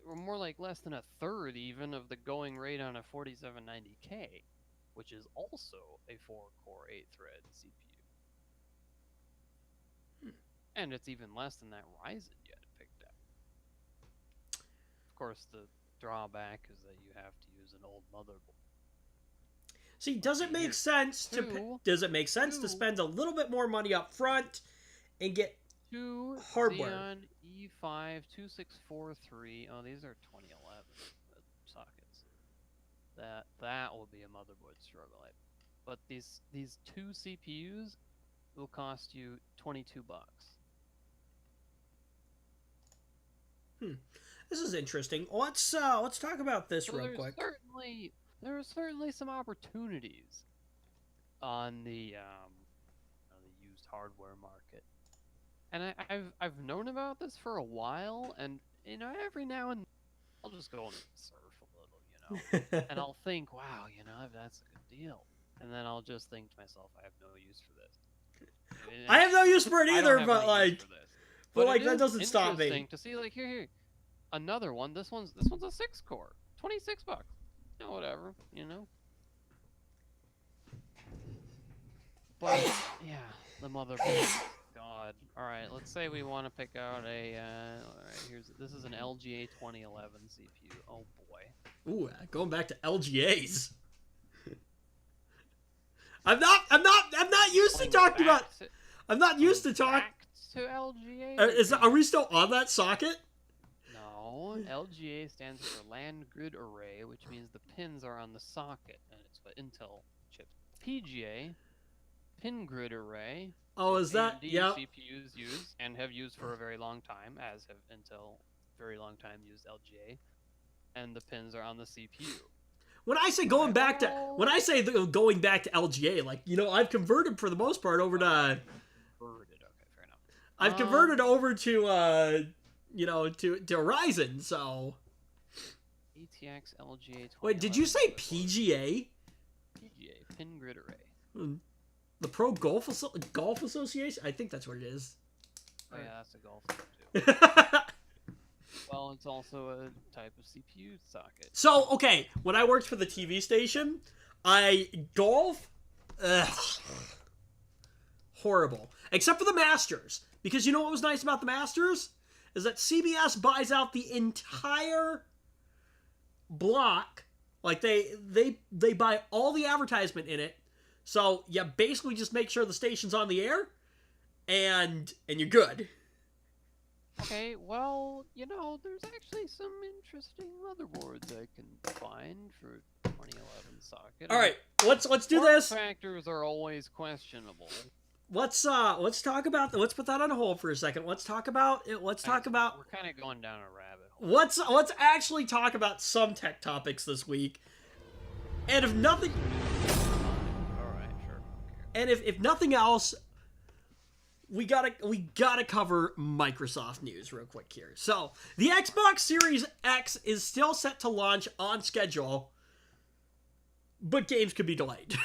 or more like less than a third even of the going rate on a 4790K, which is also a 4-core 8-thread CPU. And it's even less than that Ryzen yet picked up. Of course, the drawback is that you have to use an old motherboard. See, does it make sense to spend a little bit more money up front and get two hardware? Xeon E5 2643. Oh, these are 2011 sockets. That will be a motherboard struggle. But these two CPUs will cost you $22. This is interesting. Let's talk about this real quick. There are certainly some opportunities on the used hardware market, and I've known about this for a while. And every now and then I'll just go and surf a little, and I'll think, wow, that's a good deal, and then I'll just think to myself, I have no use for this. I have no use for it either, but that doesn't it is stop me. interesting to see, like, here, another one. This one's a 6-core, $26. Whatever, But yeah, the motherboard. God. All right, let's say we want to pick out a. All right, this is an LGA 2011 CPU. Oh boy. Ooh, going back to LGAs. I'm not used to talking about. I'm not used to talking. Back to LGA. Are we still on that socket? No, LGA stands for Land Grid Array, which means the pins are on the socket, and it's what Intel chips. PGA, Pin Grid Array. Oh, is that? Yeah. CPUs use and have used for a very long time, as have Intel, very long time used LGA, and the pins are on the CPU. When I say going back to LGA, I've converted for the most part over to. Okay, fair enough. I've converted over to to Ryzen, so. ATX LGA. Wait, did you say PGA? PGA, Pin Grid Array. The Pro Golf Association? I think that's what it is. Oh yeah, that's a golf thing too. Well, it's also a type of CPU socket. So, okay, when I worked for the TV station, golf, ugh, horrible. Except for the Masters. Because you know what was nice about the Masters? Is that CBS buys out the entire block. Like, they buy all the advertisement in it. So, you basically just make sure the station's on the air, and you're good. Okay, well, there's actually some interesting motherboards I can find for 2011 socket. All right, let's do Form this. Factors are always questionable. Let's talk about. Let's put that on hold for a second. Let's talk about. We're kind of going down a rabbit hole. Let's actually talk about some tech topics this week. And if nothing. All right, sure. And if nothing else, we gotta cover Microsoft news real quick here. So the Xbox Series X is still set to launch on schedule, but games could be delayed.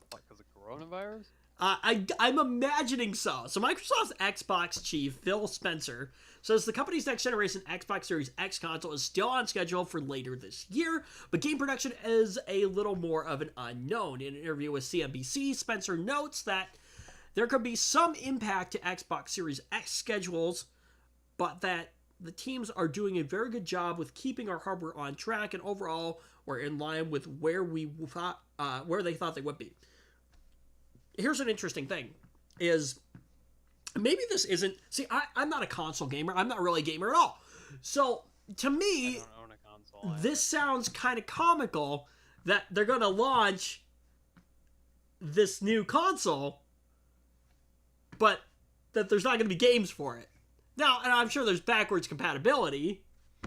What, because of coronavirus? I'm imagining so. So Microsoft's Xbox chief, Phil Spencer, says the company's next generation Xbox Series X console is still on schedule for later this year, but game production is a little more of an unknown. In an interview with CNBC, Spencer notes that there could be some impact to Xbox Series X schedules, but that the teams are doing a very good job with keeping our hardware on track, and overall we're in line with where they thought they would be. Here's an interesting thing, is maybe this isn't... See, I'm not a console gamer. I'm not really a gamer at all. So, to me, I don't own a console. this sounds kind of comical that they're going to launch this new console, but that there's not going to be games for it. Now, and I'm sure there's backwards compatibility.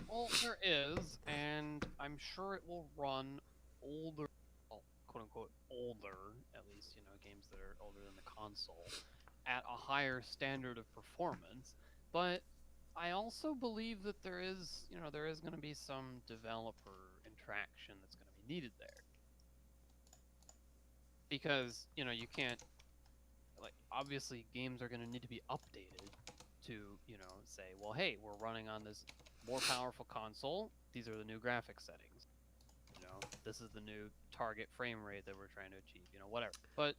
Well, there is, and I'm sure it will run older, well, quote-unquote older, at least, games that are older than the console, at a higher standard of performance. But I also believe that there is going to be some developer interaction that's going to be needed there. Because, you can't, obviously games are going to need to be updated to, say, well, hey, we're running on this more powerful console. These are the new graphics settings. This is the new target frame rate that we're trying to achieve, whatever. But,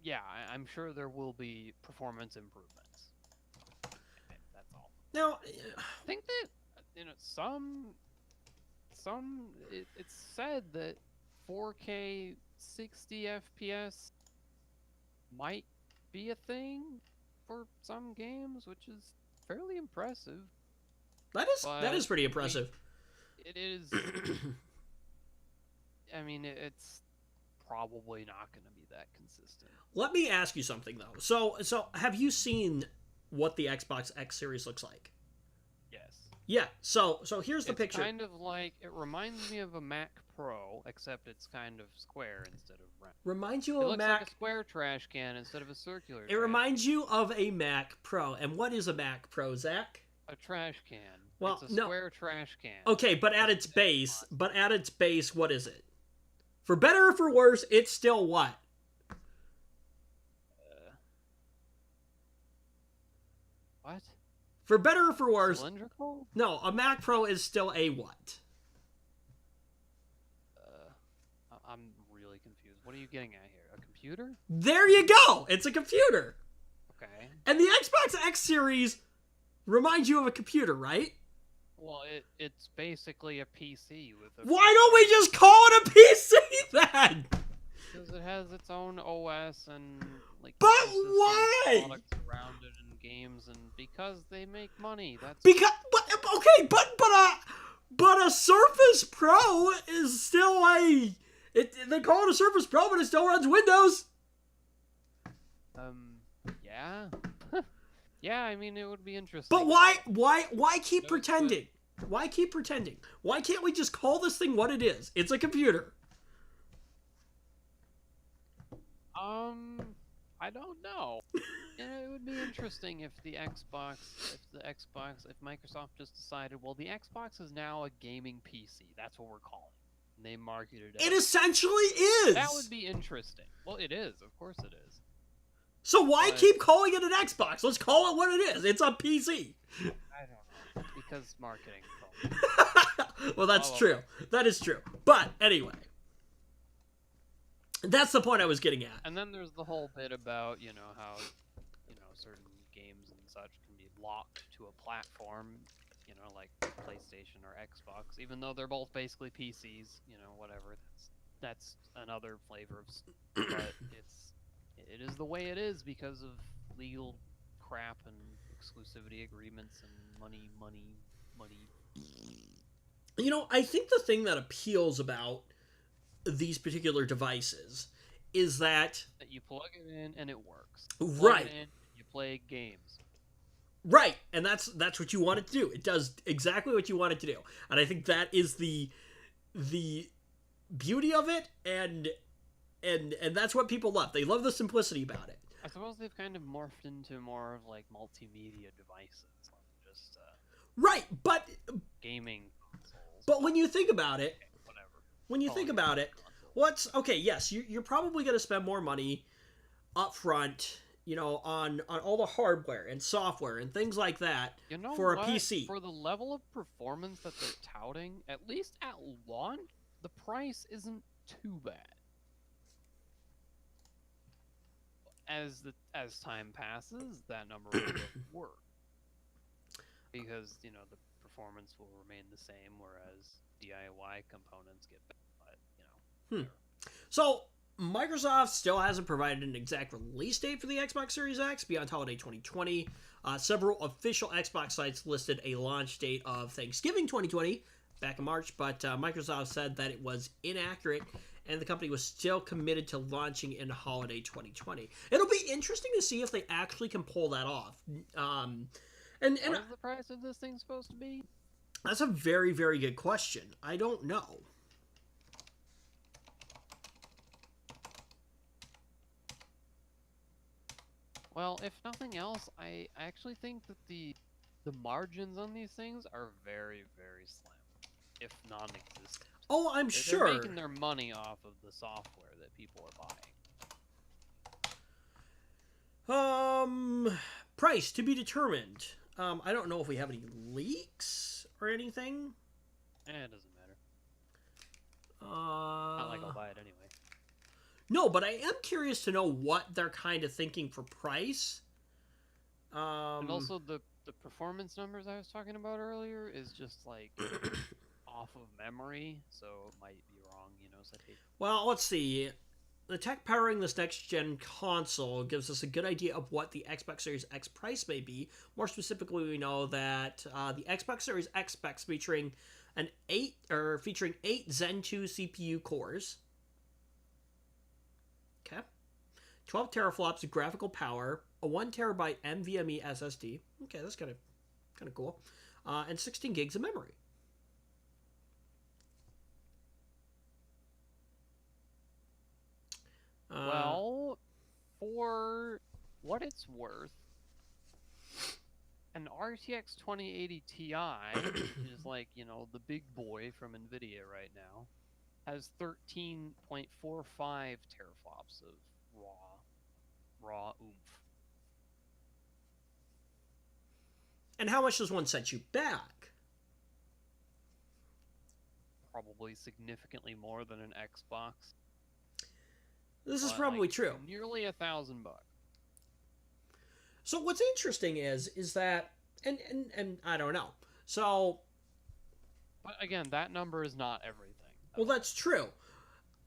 yeah, I'm sure there will be performance improvements. That's all. Now, I think that, it's said that 4K 60 FPS might be a thing for some games, which is fairly impressive. that is pretty impressive. It is. I mean, it's probably not going to be that consistent. Let me ask you something though. So have you seen what the Xbox X Series looks like? Yes. Yeah. So here's the It's picture. kind of like, it reminds me of a Mac Pro, except it's kind of square instead of round. Reminds you It of a looks Mac. like a square trash can instead of a circular. It reminds you of a Mac Pro. And what is a Mac Pro, Zach? a trash can. Well, it's a no. square trash can. Okay, but at its base, what is it? For better or for worse, it's still what? What? For better or for worse, Cylindrical? no, a Mac Pro is still a what? I'm really confused. What are you getting at here? A computer? There you go! It's a computer! Okay. And the Xbox X Series reminds you of a computer, right? Well, it's basically a PC with a... Why don't we just call it a PC then? Because it has its own OS and, like... But ecosystem why? products around it and games, and because they make money. That's... But a Surface Pro is still they call it a Surface Pro, but it still runs Windows. Yeah. Yeah, I mean, it would be interesting. But why keep pretending? Why keep pretending? Why can't we just call this thing what it is? It's a computer. I don't know. It would be interesting if Microsoft just decided, well, the Xbox is now a gaming PC. That's what we're calling it. And they marketed it. It essentially is. That would be interesting. Well, it is. Of course it is. So why But- keep calling it an Xbox? Let's call it what it is. It's a PC. I don't know. Because marketing. Well, that's Oh, true. That is true. But anyway, that's the point I was getting at. And then there's the whole bit about, how, certain games and such can be locked to a platform, like PlayStation or Xbox, even though they're both basically PCs, whatever. That's another flavor of, but it is the way it is because of legal crap and exclusivity agreements and money. I think the thing that appeals about these particular devices is that That you plug it in and it works. Right. Plug it in, you play games. right, and that's what you want it to do. It does exactly what you want it to do, and I think that is the beauty of it, and that's what people love. They love the simplicity about it. I suppose they've kind of morphed into more of like multimedia devices, like just Right, but gaming consoles. when you think about it, Whatever. when you Oh, think yeah, about it, console. okay? Yes, you're probably going to spend more money up front, on all the hardware and software and things like that You know for what? a PC. For the level of performance that they're touting, at least at launch, the price isn't too bad. As time passes, that number will get worse. Because, the performance will remain the same, whereas DIY components get better. But, So Microsoft still hasn't provided an exact release date for the Xbox Series X beyond holiday 2020. Several official Xbox sites listed a launch date of Thanksgiving 2020 back in March, but Microsoft said that it was inaccurate and the company was still committed to launching in holiday 2020. It'll be interesting to see if they actually can pull that off. And what is the price of this thing supposed to be? that's a very, very good question. I don't know. Well, if nothing else, I actually think that the margins on these things are very, very slim, if non-existent. Oh, I'm They're sure. making their money off of the software that people are buying. Price to be determined. I don't know if we have any leaks or anything. It doesn't matter. Not like I'll buy it anyway. No, but I am curious to know what they're kind of thinking for price. And also the performance numbers I was talking about earlier is just like off of memory, so it might be wrong, so well, let's see. The tech powering this next-gen console gives us a good idea of what the Xbox Series X price may be. More specifically, we know that the Xbox Series X specs featuring featuring 8 Zen 2 CPU cores. Okay. 12 teraflops of graphical power, a 1 terabyte NVMe SSD. Okay, that's kind of cool. And 16 gigs of memory. Well, for what it's worth, an RTX 2080 Ti, which is like, the big boy from NVIDIA right now, has 13.45 teraflops of raw oomph. And how much does one set you back? Probably significantly more than an Xbox. This is but, probably like, true. Nearly $1,000. So what's interesting is that and I don't know. So But again, that number is not everything. well, that's true.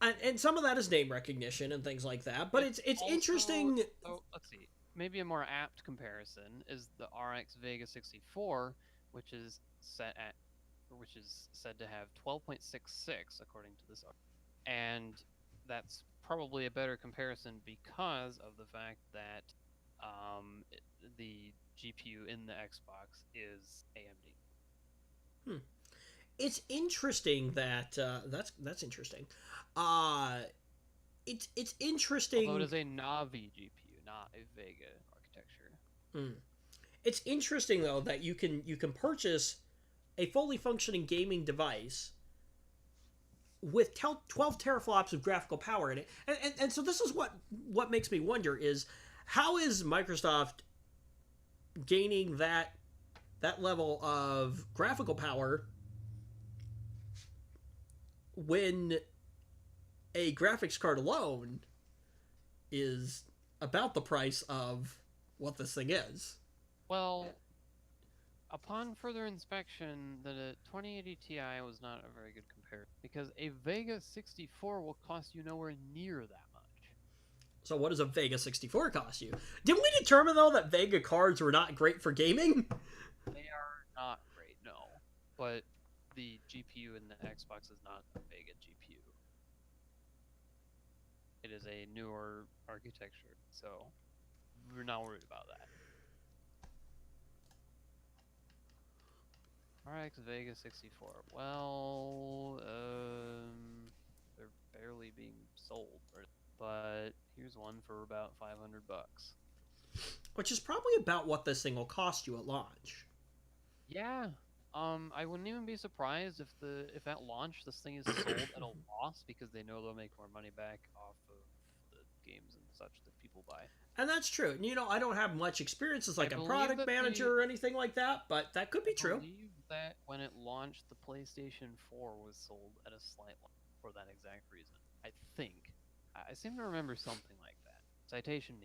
And some of that is name recognition and things like that, but it's Also- interesting. So let's see. Maybe a more apt comparison is the RX Vega 64, which is said to have 12.66 according to this, and that's probably a better comparison because of the fact that the GPU in the Xbox is AMD. It's interesting that that's interesting. It's interesting. Although it is a Navi GPU, not a Vega architecture. It's interesting though that you can purchase a fully functioning gaming device with 12 teraflops of graphical power in it, and so this is what makes me wonder is how is Microsoft gaining that level of graphical power when a graphics card alone is about the price of what this thing is? Well, upon further inspection, the 2080 Ti was not a very good comparison because a Vega 64 will cost you nowhere near that much. So what does a Vega 64 cost you? Didn't we determine though that Vega cards were not great for gaming? They are not great, no. But the GPU in the Xbox is not a Vega GPU. It is a newer architecture, so we're not worried about that. RX Vega 64. Well, they're barely being sold, but here's one for about $500. Which is probably about what this thing will cost you at launch. Yeah. I wouldn't even be surprised if at launch this thing is sold at a loss because they know they'll make more money back off of the games and such that people buy. And that's true. You know, I don't have much experience as like I a believe product that manager or anything like that, but that could be I true. believe that when it launched, the PlayStation 4 was sold at a slight loss for that exact reason. I think. I seem to remember something like that. Citation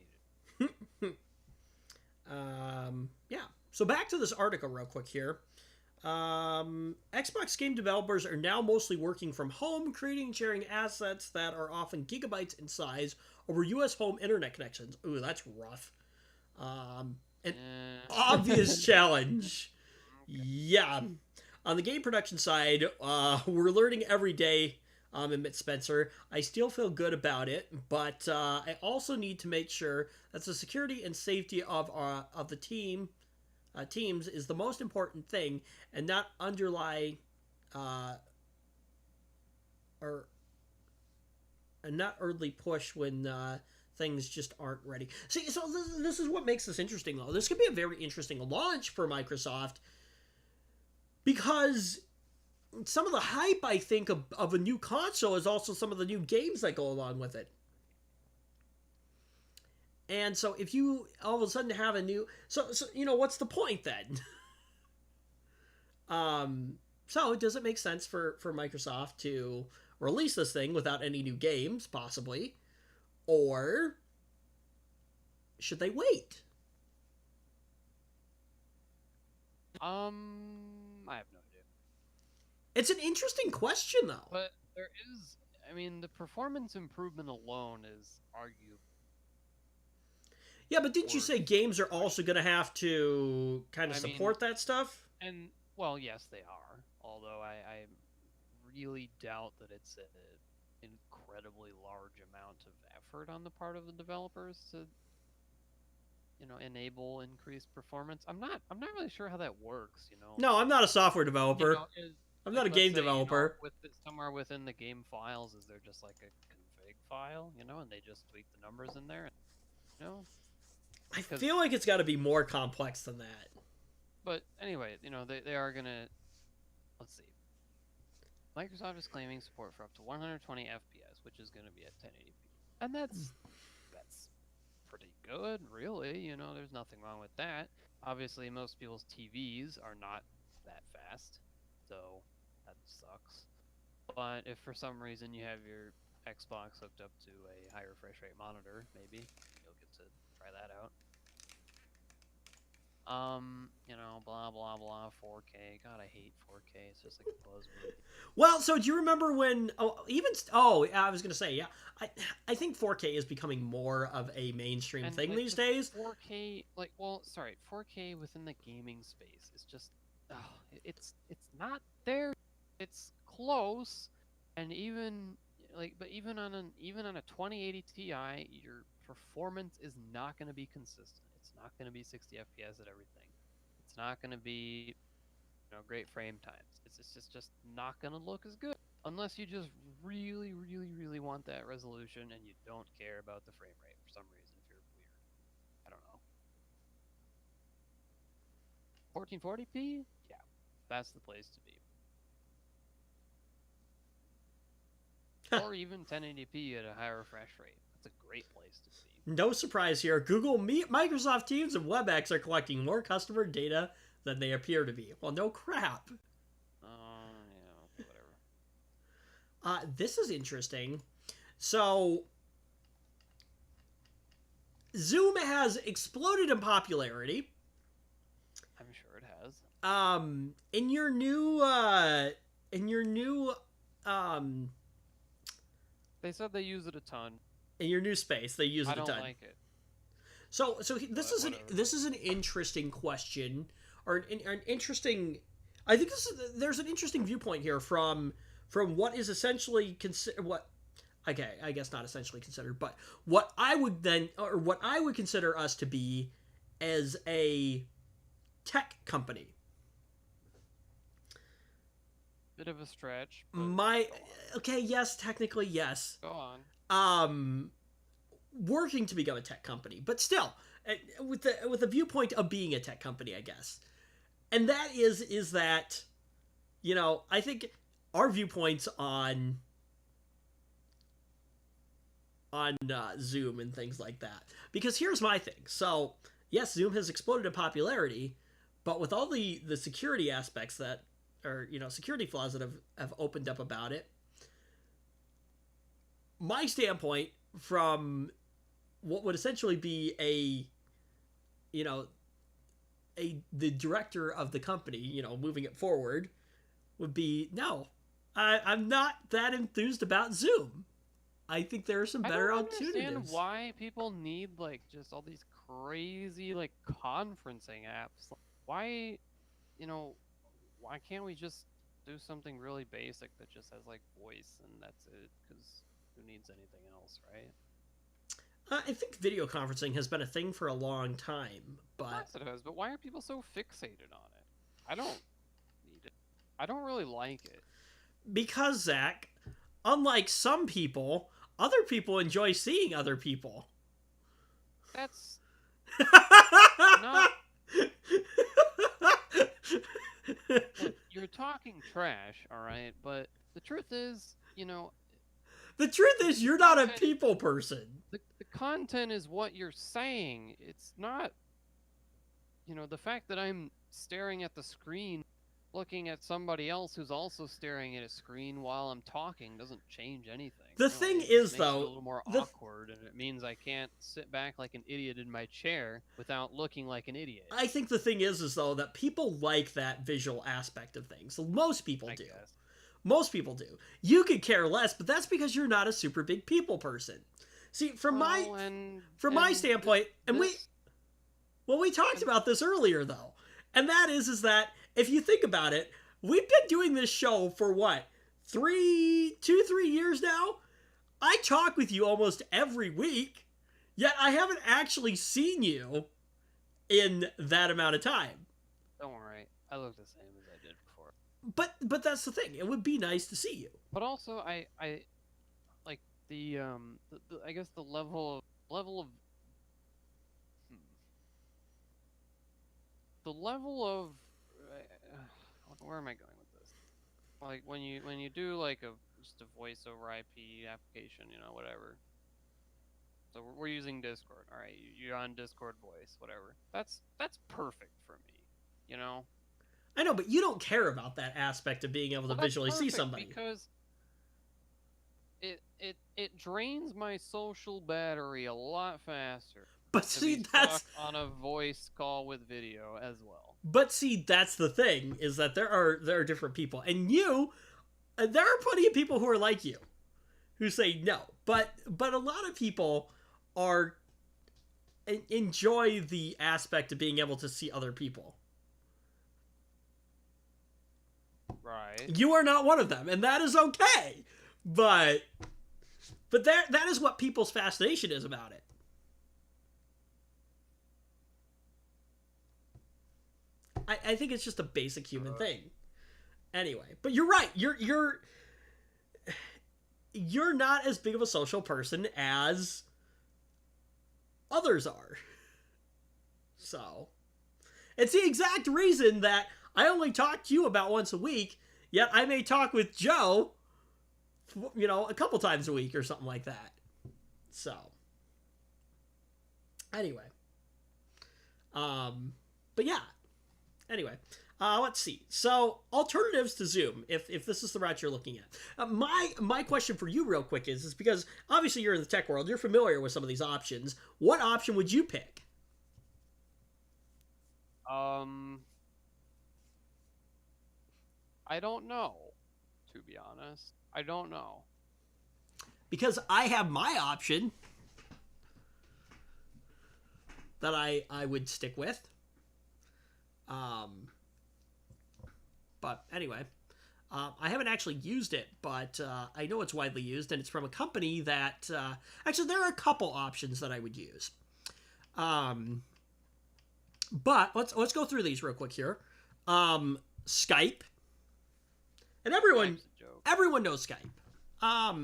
needed. Yeah. So back to this article real quick here. Xbox game developers are now mostly working from home, creating and sharing assets that are often gigabytes in size over U.S. home internet connections. Ooh, that's rough. An obvious challenge. Yeah. On the game production side, we're learning every day, admits Spencer. I still feel good about it, but I also need to make sure that the security and safety of the teams is the most important thing, and not underlie or and not early push when things just aren't ready. See, so this is what makes this interesting, though. This could be a very interesting launch for Microsoft because some of the hype, I think, of a new console is also some of the new games that go along with it. And so if you all of a sudden have a new... So you know, what's the point then? So does it make sense for Microsoft to release this thing without any new games, possibly? Or should they wait? I have no idea. It's an interesting question, though. But there is, I mean, the performance improvement alone is arguable. Yeah, but didn't you say games are also going to have to kind of support that stuff? And, well, yes, they are. Although I really doubt that it's an incredibly large amount of effort on the part of the developers to, you know, enable increased performance. I'm not really sure how that works, you know. No, I'm not a software developer. You know, I'm not a game developer. You know, somewhere within the game files, is there just like a config file, you know, and they just tweak the numbers in there, you know? I feel like it's got to be more complex than that. But anyway, you know, they are going to... Let's see. Microsoft is claiming support for up to 120 FPS, which is going to be at 1080p. And that's pretty good, really. You know, there's nothing wrong with that. Obviously, most people's TVs are not that fast, so that sucks. But if for some reason you have your Xbox hooked up to a high refresh rate monitor, maybe you'll get to try that out. You know, blah blah blah, 4K. God, I hate 4K. It's just like a buzzword. Well, so do you remember when? I was gonna say, yeah. I think 4K is becoming more of a mainstream thing like, these days. 4K, 4K within the gaming space is just, it's not there. It's close, and even even on a 2080 Ti, your performance is not going to be consistent. It's not going to be 60 FPS at everything. It's not going to be, you know, great frame times. It's just not going to look as good unless you just really, really, really want that resolution and you don't care about the frame rate for some reason. If you're weird, I don't know. 1440p, yeah, that's the place to be. Or even 1080p at a higher refresh rate. That's a great place to be. No surprise here. Google Meet, Microsoft Teams, and WebEx are collecting more customer data than they appear to be. Well, no crap. Yeah, whatever. This is interesting. So, Zoom has exploded in popularity. I'm sure it has. In your new, They said they use it a ton. in your new space, they use it a ton. I don't like it. So this is whatever. this is an interesting question, or an interesting. I think there's an interesting viewpoint here from what is essentially what. Okay, I guess not essentially considered, but what I would consider us to be as a tech company. Bit of a stretch. Okay, yes, technically yes. Go on. Working to become a tech company, but still, with the viewpoint of being a tech company, I guess, and that is that, I think our viewpoints on Zoom and things like that. Because here's my thing. So yes, Zoom has exploded in popularity, but with all the security aspects that, or security flaws that have opened up about it, my standpoint from what would essentially be the director of the company, moving it forward, would be, no, I'm not that enthused about Zoom. I think there are some better alternatives. I don't understand why people need just all these crazy conferencing apps. Why, why can't we just do something really basic that just has voice and that's it? Because who needs anything else, right? I think video conferencing has been a thing for a long time, but... Yes, it has, but why are people so fixated on it? I don't need it. I don't really like it. Because, Zach, unlike some people, other people enjoy seeing other people. That's... not... Look, you're talking trash, alright? But the truth is, The truth is, you're not a people person. The content is what you're saying. It's not, the fact that I'm staring at the screen, looking at somebody else who's also staring at a screen while I'm talking doesn't change anything. The thing is, makes though, it a little more awkward, and it means I can't sit back like an idiot in my chair without looking like an idiot. I think the thing is though, that people like that visual aspect of things. Most people do. Guess. Most people do. You could care less, but that's because you're not a super big people person. See, from my standpoint, we talked about this earlier though, and that is that if you think about it, we've been doing this show for what, 3 years now? I talk with you almost every week, yet I haven't actually seen you in that amount of time. Don't worry, I look the same as I did before. But that's the thing. It would be nice to see you. But also, I like the I guess the level of where am I going with this? Like when you do just a voice over IP application, whatever. So we're using Discord. All right, you're on Discord voice, whatever. That's perfect for me, I know, but you don't care about that aspect of being able to visually see somebody. Because it drains my social battery a lot faster. But see, that's on a voice call with video as well. But see, that's the thing, is that there are different people, and there are plenty of people who are like you, who say no. But a lot of people enjoy the aspect of being able to see other people. Right. You are not one of them, and that is okay. But that is what people's fascination is about it. I think it's just a basic human thing. Anyway, but you're right. You're not as big of a social person as others are. So, it's the exact reason that I only talk to you about once a week, yet I may talk with Joe, a couple times a week or something like that. So, Anyway, but yeah. Anyway, let's see. So alternatives to Zoom, if this is the route you're looking at. My question for you, real quick, is because obviously you're in the tech world, you're familiar with some of these options. What option would you pick? I don't know, to be honest. I don't know. Because I have my option that I would stick with. But anyway, I haven't actually used it, but I know it's widely used, and it's from a company that actually there are a couple options that I would use. But let's go through these real quick here. Skype, and everyone knows Skype. I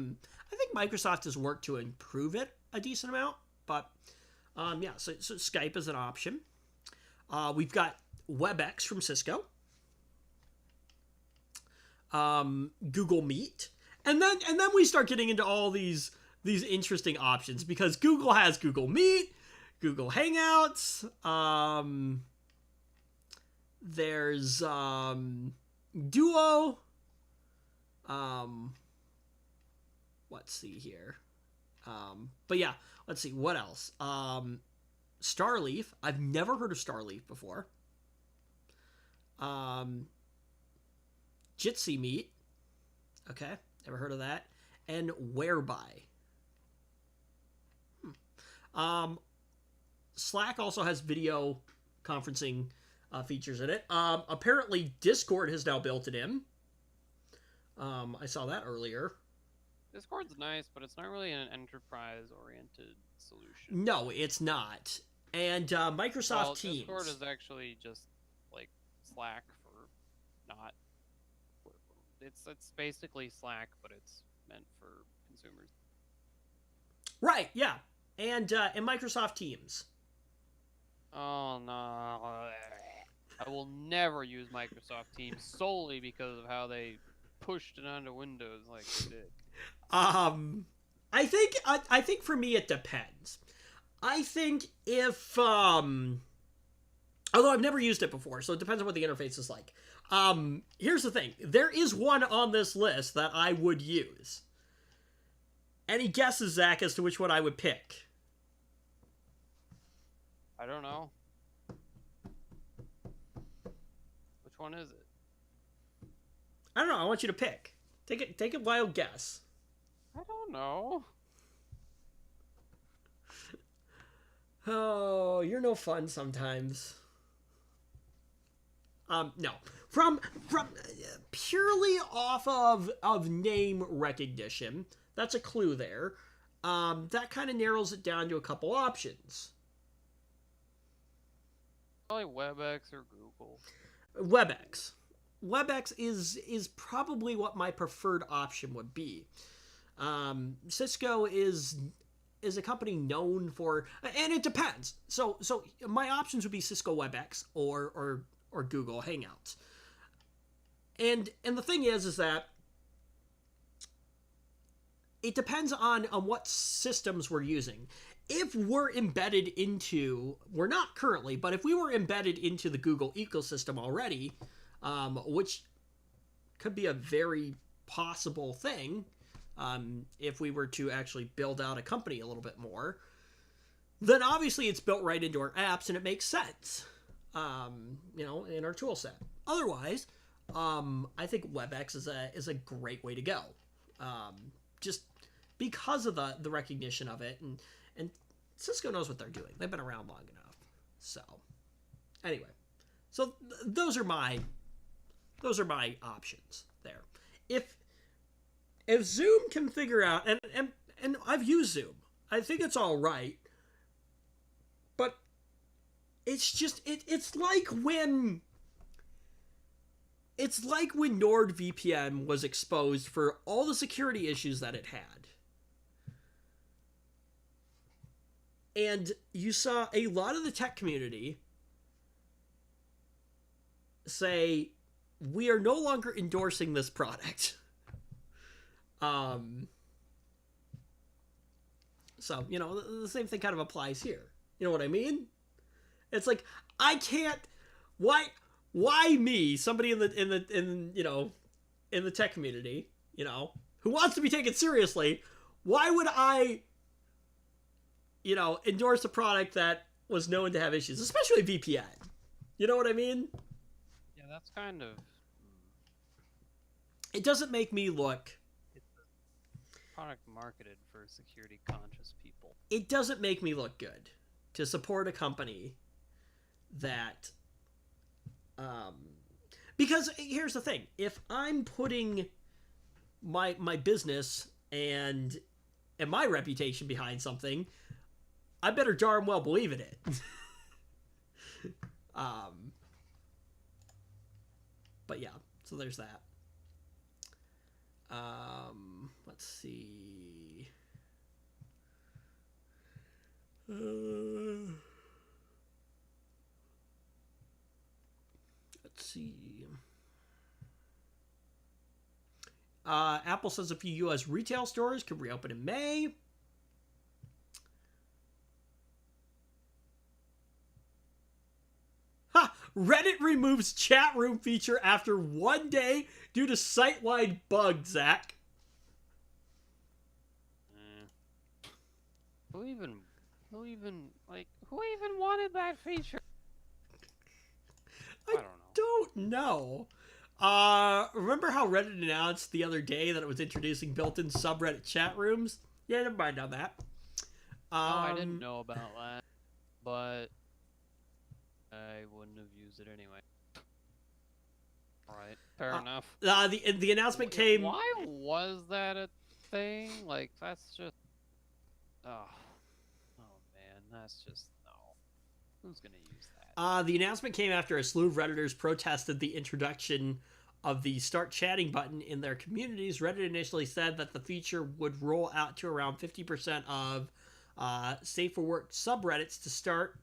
think Microsoft has worked to improve it a decent amount, but yeah, so Skype is an option. We've got WebEx from Cisco, Google Meet, and then we start getting into all these interesting options because Google has Google Meet, Google Hangouts. There's Duo. Let's see here. But yeah, let's see what else. Starleaf. I've never heard of Starleaf before. Jitsi Meet. Okay, never heard of that. And Whereby. Slack also has video conferencing features in it. Apparently Discord has now built it in. I saw that earlier. Discord's nice, but it's not really an enterprise-oriented solution. No, it's not. And Microsoft Teams. Discord is actually just like Slack for not. It's basically Slack, but it's meant for consumers. Right. Yeah. And Microsoft Teams. Oh no! I will never use Microsoft Teams solely because of how they pushed it onto Windows like they did. I think for me it depends. I think if although I've never used it before, so it depends on what the interface is like. Here's the thing. There is one on this list that I would use. Any guesses, Zach, as to which one I would pick? I don't know. Which one is it? I don't know. I want you to pick. Take a wild guess. I don't know. Oh, you're no fun sometimes. No. From purely off of name recognition, that's a clue there. That kind of narrows it down to a couple options. Probably WebEx or Google. WebEx. WebEx is probably what my preferred option would be. Cisco is a company known for, and it depends. So my options would be Cisco WebEx or Google Hangouts. And the thing is that it depends on what systems we're using. If we're embedded into, we're not currently, but if we were embedded into the Google ecosystem already, which could be a very possible thing, if we were to actually build out a company a little bit more, then obviously it's built right into our apps and it makes sense, in our tool set. Otherwise, I think WebEx is a great way to go, just because of the recognition of it, and Cisco knows what they're doing. They've been around long enough. So, anyway, so those are my options there. If Zoom can figure out, and I've used Zoom, I think it's all right, but it's just it's like when NordVPN was exposed for all the security issues that it had. And you saw a lot of the tech community say, we are no longer endorsing this product. So, the same thing kind of applies here. You know what I mean? It's like, I can't. Why me, somebody in the tech community, who wants to be taken seriously? Why would I, endorse a product that was known to have issues, especially VPN? You know what I mean? Yeah, that's kind of. It doesn't make me look. It's a product marketed for security conscious people. It doesn't make me look good to support a company that. Because here's the thing: if I'm putting my business and my reputation behind something, I better darn well believe in it. But yeah, so there's that. Let's see. Let's see. Apple says a few U.S. retail stores could reopen in May. Ha! Reddit removes chat room feature after 1 day due to site-wide bug, Zach. Who even wanted that feature? I don't know. Remember how Reddit announced the other day that it was introducing built-in subreddit chat rooms? Yeah, never mind on that. I didn't know about that, but I wouldn't have used it anyway. Alright, fair enough. The announcement came... Why was that a thing? Like, that's just... Oh man, that's just... No. Who's gonna use that? The announcement came after a slew of Redditors protested the introduction of the Start Chatting button in their communities. Reddit initially said that the feature would roll out to around 50% of safe for work subreddits to start,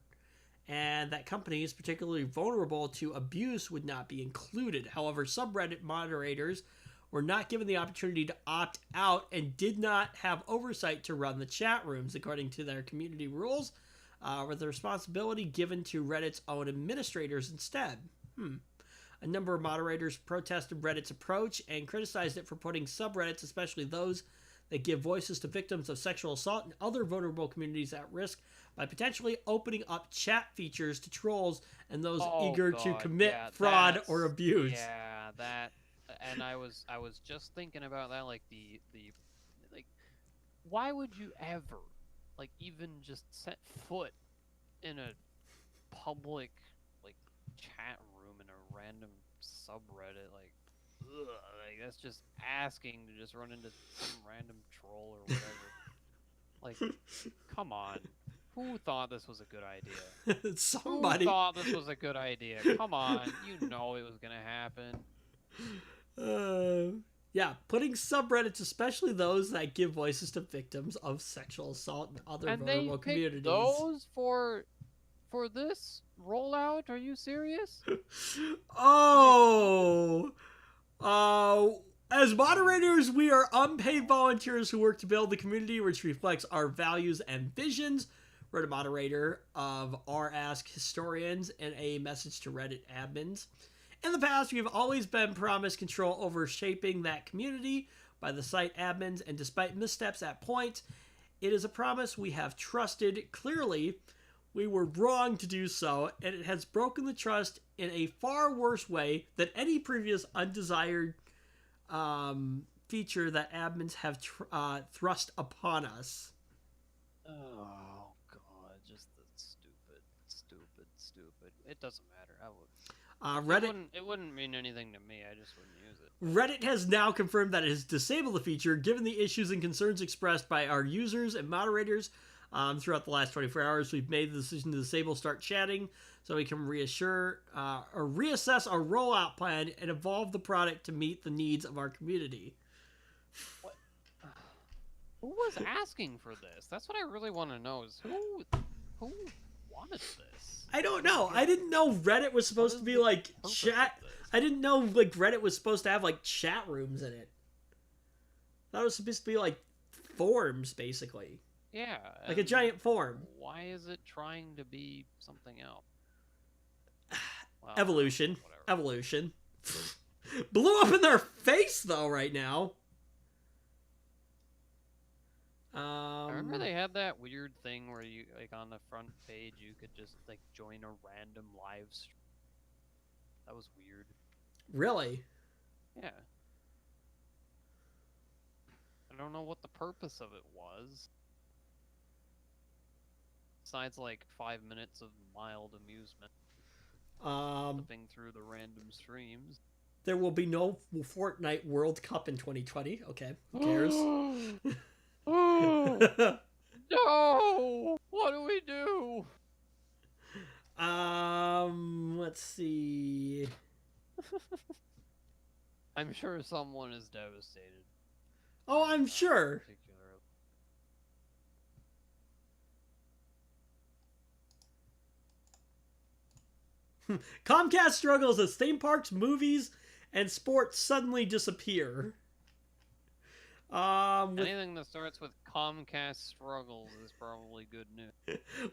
and that companies particularly vulnerable to abuse would not be included. However, subreddit moderators were not given the opportunity to opt out and did not have oversight to run the chat rooms, according to their community rules, with the responsibility given to Reddit's own administrators instead. A number of moderators protested Reddit's approach and criticized it for putting subreddits, especially those that give voices to victims of sexual assault and other vulnerable communities, at risk by potentially opening up chat features to trolls and those eager to commit fraud or abuse. Yeah, that, and I was just thinking about that, like why would you ever, like, even just set foot in a public, like, chat room in a random subreddit? Like, ugh, like, that's just asking to just run into some random troll or whatever. Like, come on. Who thought this was a good idea? Somebody. Who thought this was a good idea? Come on. You know it was going to happen. Yeah, putting subreddits, especially those that give voices to victims of sexual assault and other vulnerable communities. Those for this rollout? Are you serious? As moderators, we are unpaid volunteers who work to build the community which reflects our values and visions, wrote a moderator of r/ask historians in a message to Reddit admins. In the past, we have always been promised control over shaping that community by the site admins, and despite missteps at points, it is a promise we have trusted. Clearly, we were wrong to do so, and it has broken the trust in a far worse way than any previous undesired feature that admins have thrust upon us. Oh, God, just the stupid. It doesn't matter. Reddit, it wouldn't mean anything to me. I just wouldn't use it. Reddit has now confirmed that it has disabled the feature, given the issues and concerns expressed by our users and moderators. Throughout the last 24 hours, we've made the decision to disable Start Chatting so we can reassess our rollout plan and evolve the product to meet the needs of our community. What? Who was asking for this? That's what I really want to know, is who wanted this? I don't know. I didn't know Reddit was supposed to be like chat. I didn't know like Reddit was supposed to have like chat rooms in it. I thought it was supposed to be like forums, basically. Yeah. like a and giant form. Why is it trying to be something else? Well, Evolution. whatever. Evolution. Blew up in their face, though, right now. I remember they had that weird thing where you, like, on the front page, you could just, like, join a random live stream. That was weird. Really? Yeah. I don't know what the purpose of it was. Besides, like, 5 minutes of mild amusement. Flipping through the random streams. There will be no Fortnite World Cup in 2020. Okay, who cares? Oh, no! What do we do? Let's see. I'm sure someone is devastated. Oh, I'm sure. Comcast struggles as theme parks, movies, and sports suddenly disappear. Anything that starts with Comcast struggles is probably good news.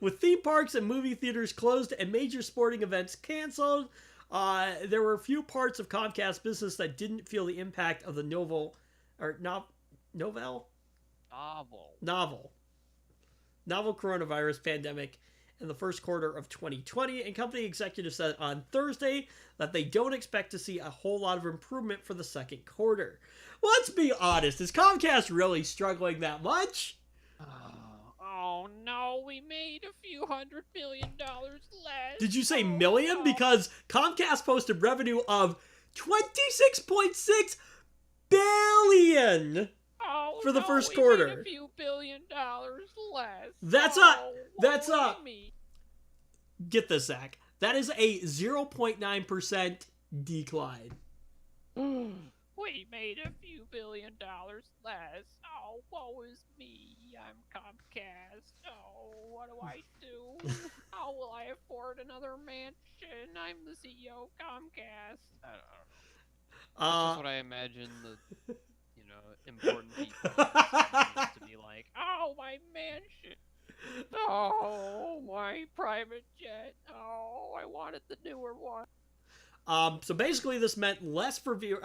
With theme parks and movie theaters closed and major sporting events canceled, there were a few parts of Comcast business that didn't feel the impact of the novel coronavirus pandemic in the first quarter of 2020, and company executives said on Thursday that they don't expect to see a whole lot of improvement for the second quarter. Well, let's be honest, is Comcast really struggling that much? Oh no, we made a few $100 million less. Did you say million? No. Because Comcast posted revenue of $26.6 billion for the first quarter. Made a few $1 billion less. That's get this, Zach. That is a 0.9% decline. We made a few $1 billion less. Oh, woe is me. I'm Comcast. Oh, what do I do? How will I afford another mansion? I'm the CEO of Comcast. I don't know. That's just what I imagine the, important people to be like. Oh, my mansion. Oh, my private jet. Oh, I wanted the newer one. So basically this meant less for there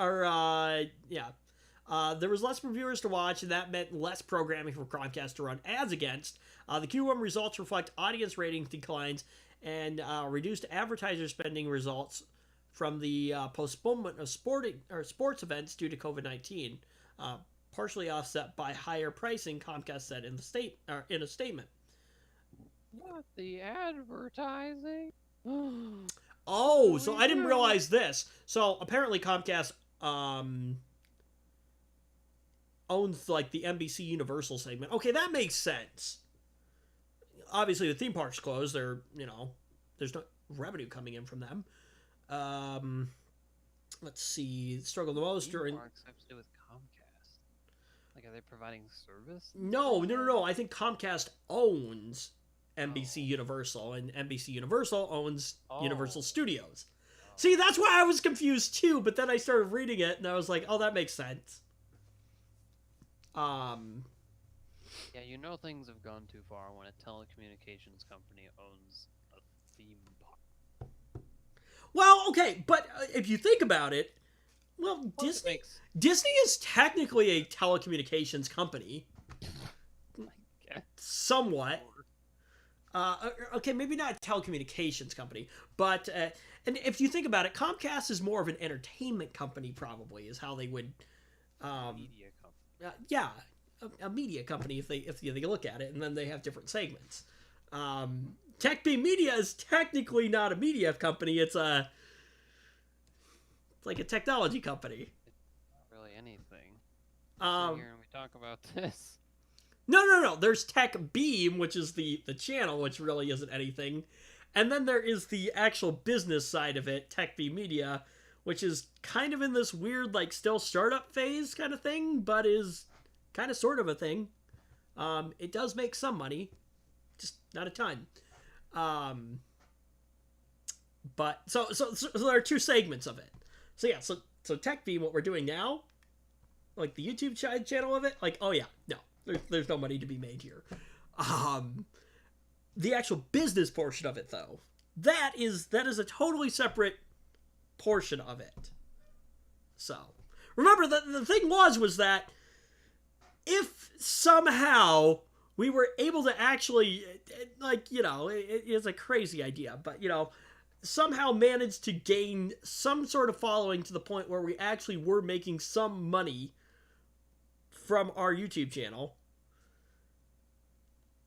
was less for viewers to watch, and that meant less programming for Comcast to run ads against. The Q1 results reflect audience ratings declines and reduced advertiser spending results from the postponement of sports events due to COVID-19, partially offset by higher pricing, Comcast said in a statement. What, the advertising? Oh, so I didn't realize this. So apparently Comcast owns like the NBC Universal segment. Okay, that makes sense. Obviously the theme park's closed. There's no revenue coming in from them. Let's see. Struggled the most during. Theme parks have to do with Comcast. Like, are they providing service? No. I think Comcast owns NBC Universal, and NBC Universal owns Universal Studios. See, that's why I was confused too, but then I started reading it and I was like, oh, that makes sense. Yeah, things have gone too far when a telecommunications company owns a theme park. Well, okay, but if you think about it, well, Disney is technically a telecommunications company. Somewhat. Okay, maybe not a telecommunications company, but and if you think about it, Comcast is more of an entertainment company, probably is how they would. Media company. A media company if they look at it, and then they have different segments. TechB Media is technically not a media company; it's like a technology company. It's not really anything. Here and we talk about this. No. There's Tech Beam, which is the channel, which really isn't anything. And then there is the actual business side of it, Tech Beam Media, which is kind of in this weird, like, still startup phase kind of thing, but is kind of sort of a thing. It does make some money, just not a ton. But so there are two segments of it. So Tech Beam, what we're doing now, like the YouTube channel of it, like, oh yeah, no. There's no money to be made here. The actual business portion of it, though, that is a totally separate portion of it. So, remember, the thing was that if somehow we were able to actually, like, you know, it's a crazy idea, but, you know, somehow managed to gain some sort of following to the point where we actually were making some money from our YouTube channel,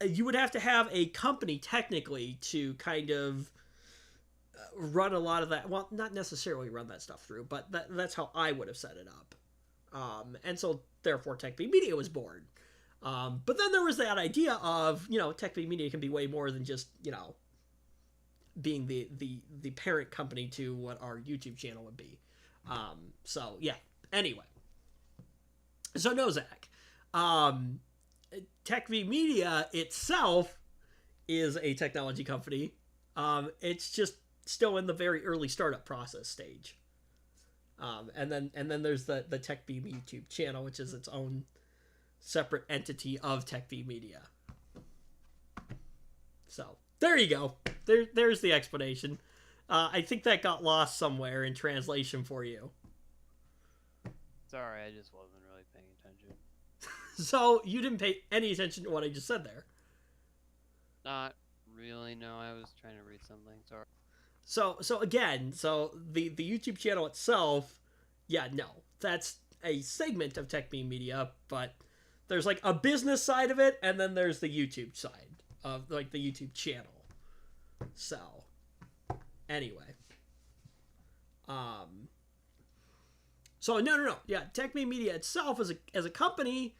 you would have to have a company technically to kind of run a lot of that. Well, not necessarily run that stuff through, but that's how I would have set it up. And so therefore TechB Media was born. But then there was that idea of, you know, TechB Media can be way more than just, you know, being the parent company to what our YouTube channel would be. So yeah, anyway. So no, Zach. TechV Media itself is a technology company. It's just still in the very early startup process stage. And then there's the TechV YouTube channel, which is its own separate entity of TechV Media. So there you go. There's the explanation. I think that got lost somewhere in translation for you. Sorry, I just wasn't really paying attention. So you didn't pay any attention to what I just said there. Not really, no. I was trying to read something. Sorry. So again, the YouTube channel itself, yeah, no, that's a segment of TechB Media, but there's like a business side of it, and then there's the YouTube side of like the YouTube channel. So anyway, so no, yeah, TechB Media itself as a company,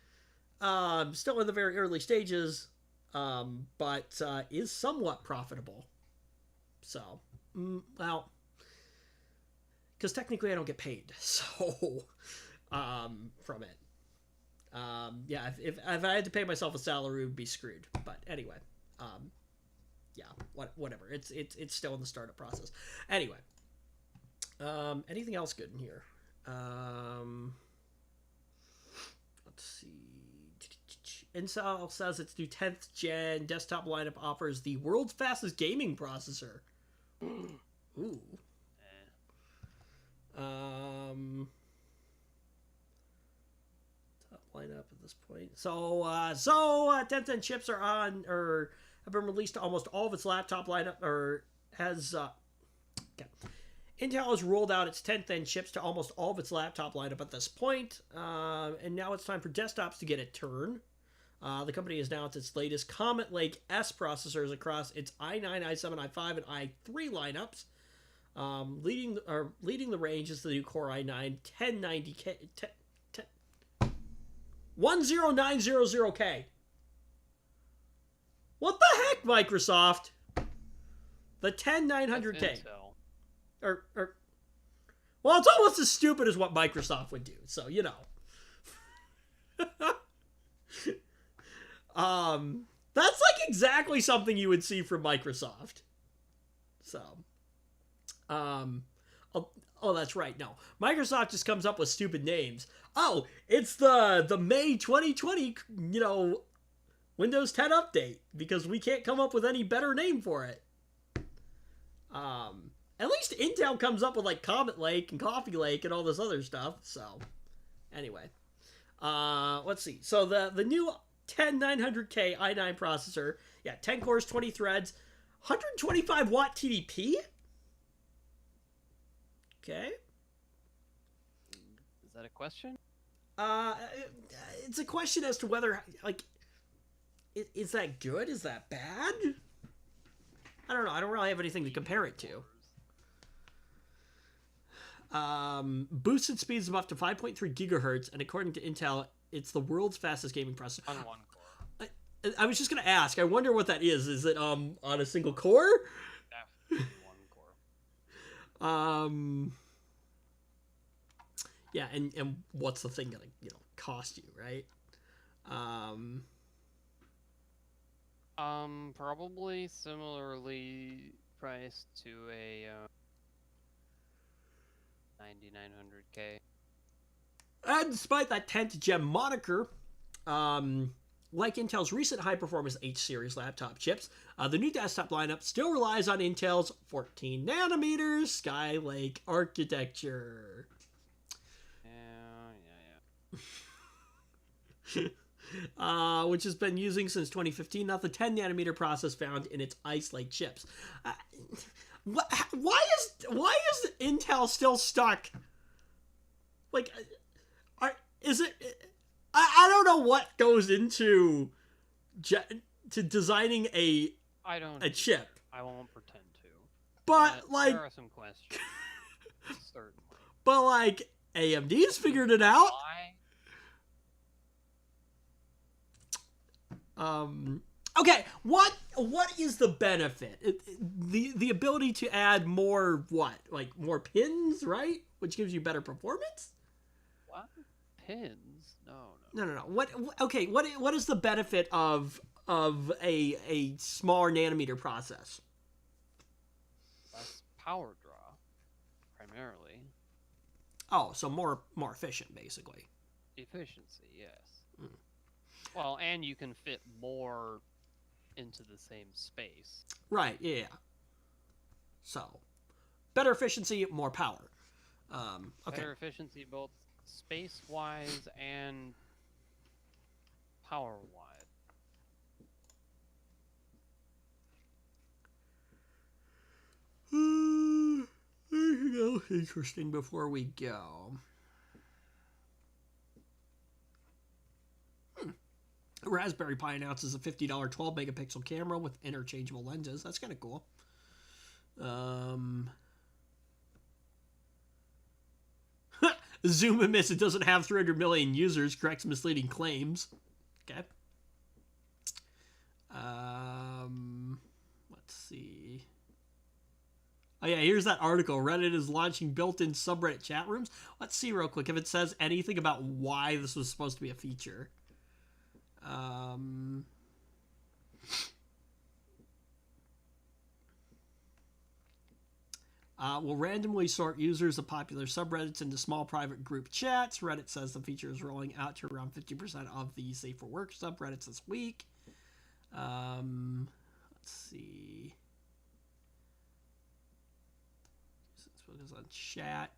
still in the very early stages, but is somewhat profitable. So. Well, because technically I don't get paid, so from it. Yeah, if I had to pay myself a salary, it would be screwed. But anyway, yeah, whatever. It's still in the startup process. Anyway, anything else good in here? Let's see. Intel says its new 10th gen desktop lineup offers the world's fastest gaming processor. Ooh. Top lineup at this point. So 1010 chips are on or have been released to almost all of its laptop lineup, or has okay. Intel has rolled out its 1010 chips to almost all of its laptop lineup at this point, and now it's time for desktops to get a turn. The company has announced its latest Comet Lake S processors across its i9, i7, i5, and i3 lineups. Leading the range is the new Core i9 1090K 10900K. What the heck, Microsoft? The 10900K. Or well, it's almost as stupid as what Microsoft would do. So you know. That's like exactly something you would see from Microsoft. So, oh, that's right. No, Microsoft just comes up with stupid names. Oh, it's the May 2020, you know, Windows 10 update, because we can't come up with any better name for it. At least Intel comes up with like Comet Lake and Coffee Lake and all this other stuff. So, anyway, let's see. So the new 10900K i9 processor, yeah, 10 cores, 20 threads, 125 watt TDP. Okay. Is that a question? It's a question as to whether, like, is that good? Is that bad? I don't know. I don't really have anything to compare it to. Boosted speeds of up to 5.3 gigahertz, and according to Intel, it's the world's fastest gaming processor. On one core. I was just going to ask. I wonder what that is. Is it on a single core? Definitely one core. Yeah, and what's the thing going to cost you, right? Probably similarly priced to a 9900K. And despite that 10th gen moniker, Like Intel's recent high-performance H-series laptop chips, the new desktop lineup still relies on Intel's 14 nanometers Skylake architecture. Which has been using since 2015, not the 10 nanometer process found in its Ice Lake chips. Why is Intel still stuck? Like, is it? I don't know what goes into designing a chip. I won't pretend to. But like, there are some questions. Certainly. But like, AMD's figured it out. Why? Okay, what is the benefit? The ability to add more more pins, right? Which gives you better performance? What? Pins? No. What is the benefit of a smaller nanometer process? Less power draw, primarily. Oh, so more efficient, basically. Efficiency, yes. Well, and you can fit more into the same space. Right, yeah. So, better efficiency, more power. Okay. Better efficiency both space-wise and power-wise. Anything else interesting before we go? Raspberry Pi announces a $50 12 megapixel camera with interchangeable lenses. That's kind of cool. Zoom admits it doesn't have 300 million users, corrects misleading claims. Okay. Let's see. Oh yeah, here's that article. Reddit is launching built-in subreddit chat rooms. Let's see real quick if it says anything about why this was supposed to be a feature. Will randomly sort users of popular subreddits into small private group chats. Reddit says the feature is rolling out to around 50% of the Safe for Work subreddits this week. Let's see. Let's focus on chat.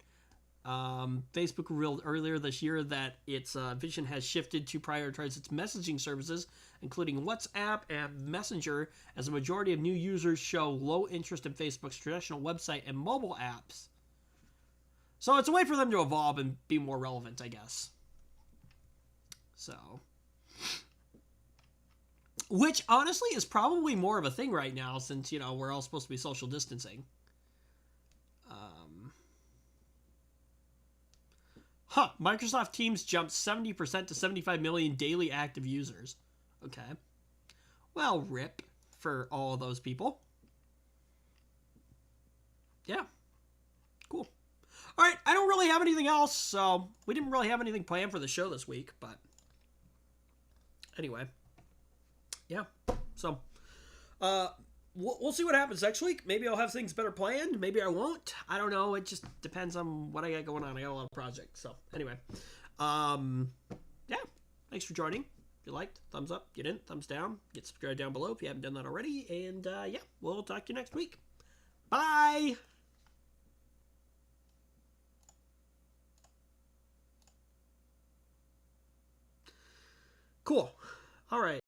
Facebook revealed earlier this year that its vision has shifted to prioritize its messaging services, including WhatsApp and Messenger, as a majority of new users show low interest in Facebook's traditional website and mobile apps. So it's a way for them to evolve and be more relevant, I guess. So, which honestly is probably more of a thing right now, since we're all supposed to be social distancing. Microsoft Teams jumped 70% to 75 million daily active users. Okay. Well, rip for all of those people. Yeah. Cool. All right, I don't really have anything else, so we didn't really have anything planned for the show this week, but anyway. Yeah. So, we'll see what happens next week. Maybe I'll have things better planned. Maybe I won't. I don't know. It just depends on what I got going on. I got a lot of projects. So, anyway. Yeah. Thanks for joining. If you liked, thumbs up. If you didn't, thumbs down. Get subscribed down below if you haven't done that already. And, yeah, we'll talk to you next week. Bye! Cool. All right.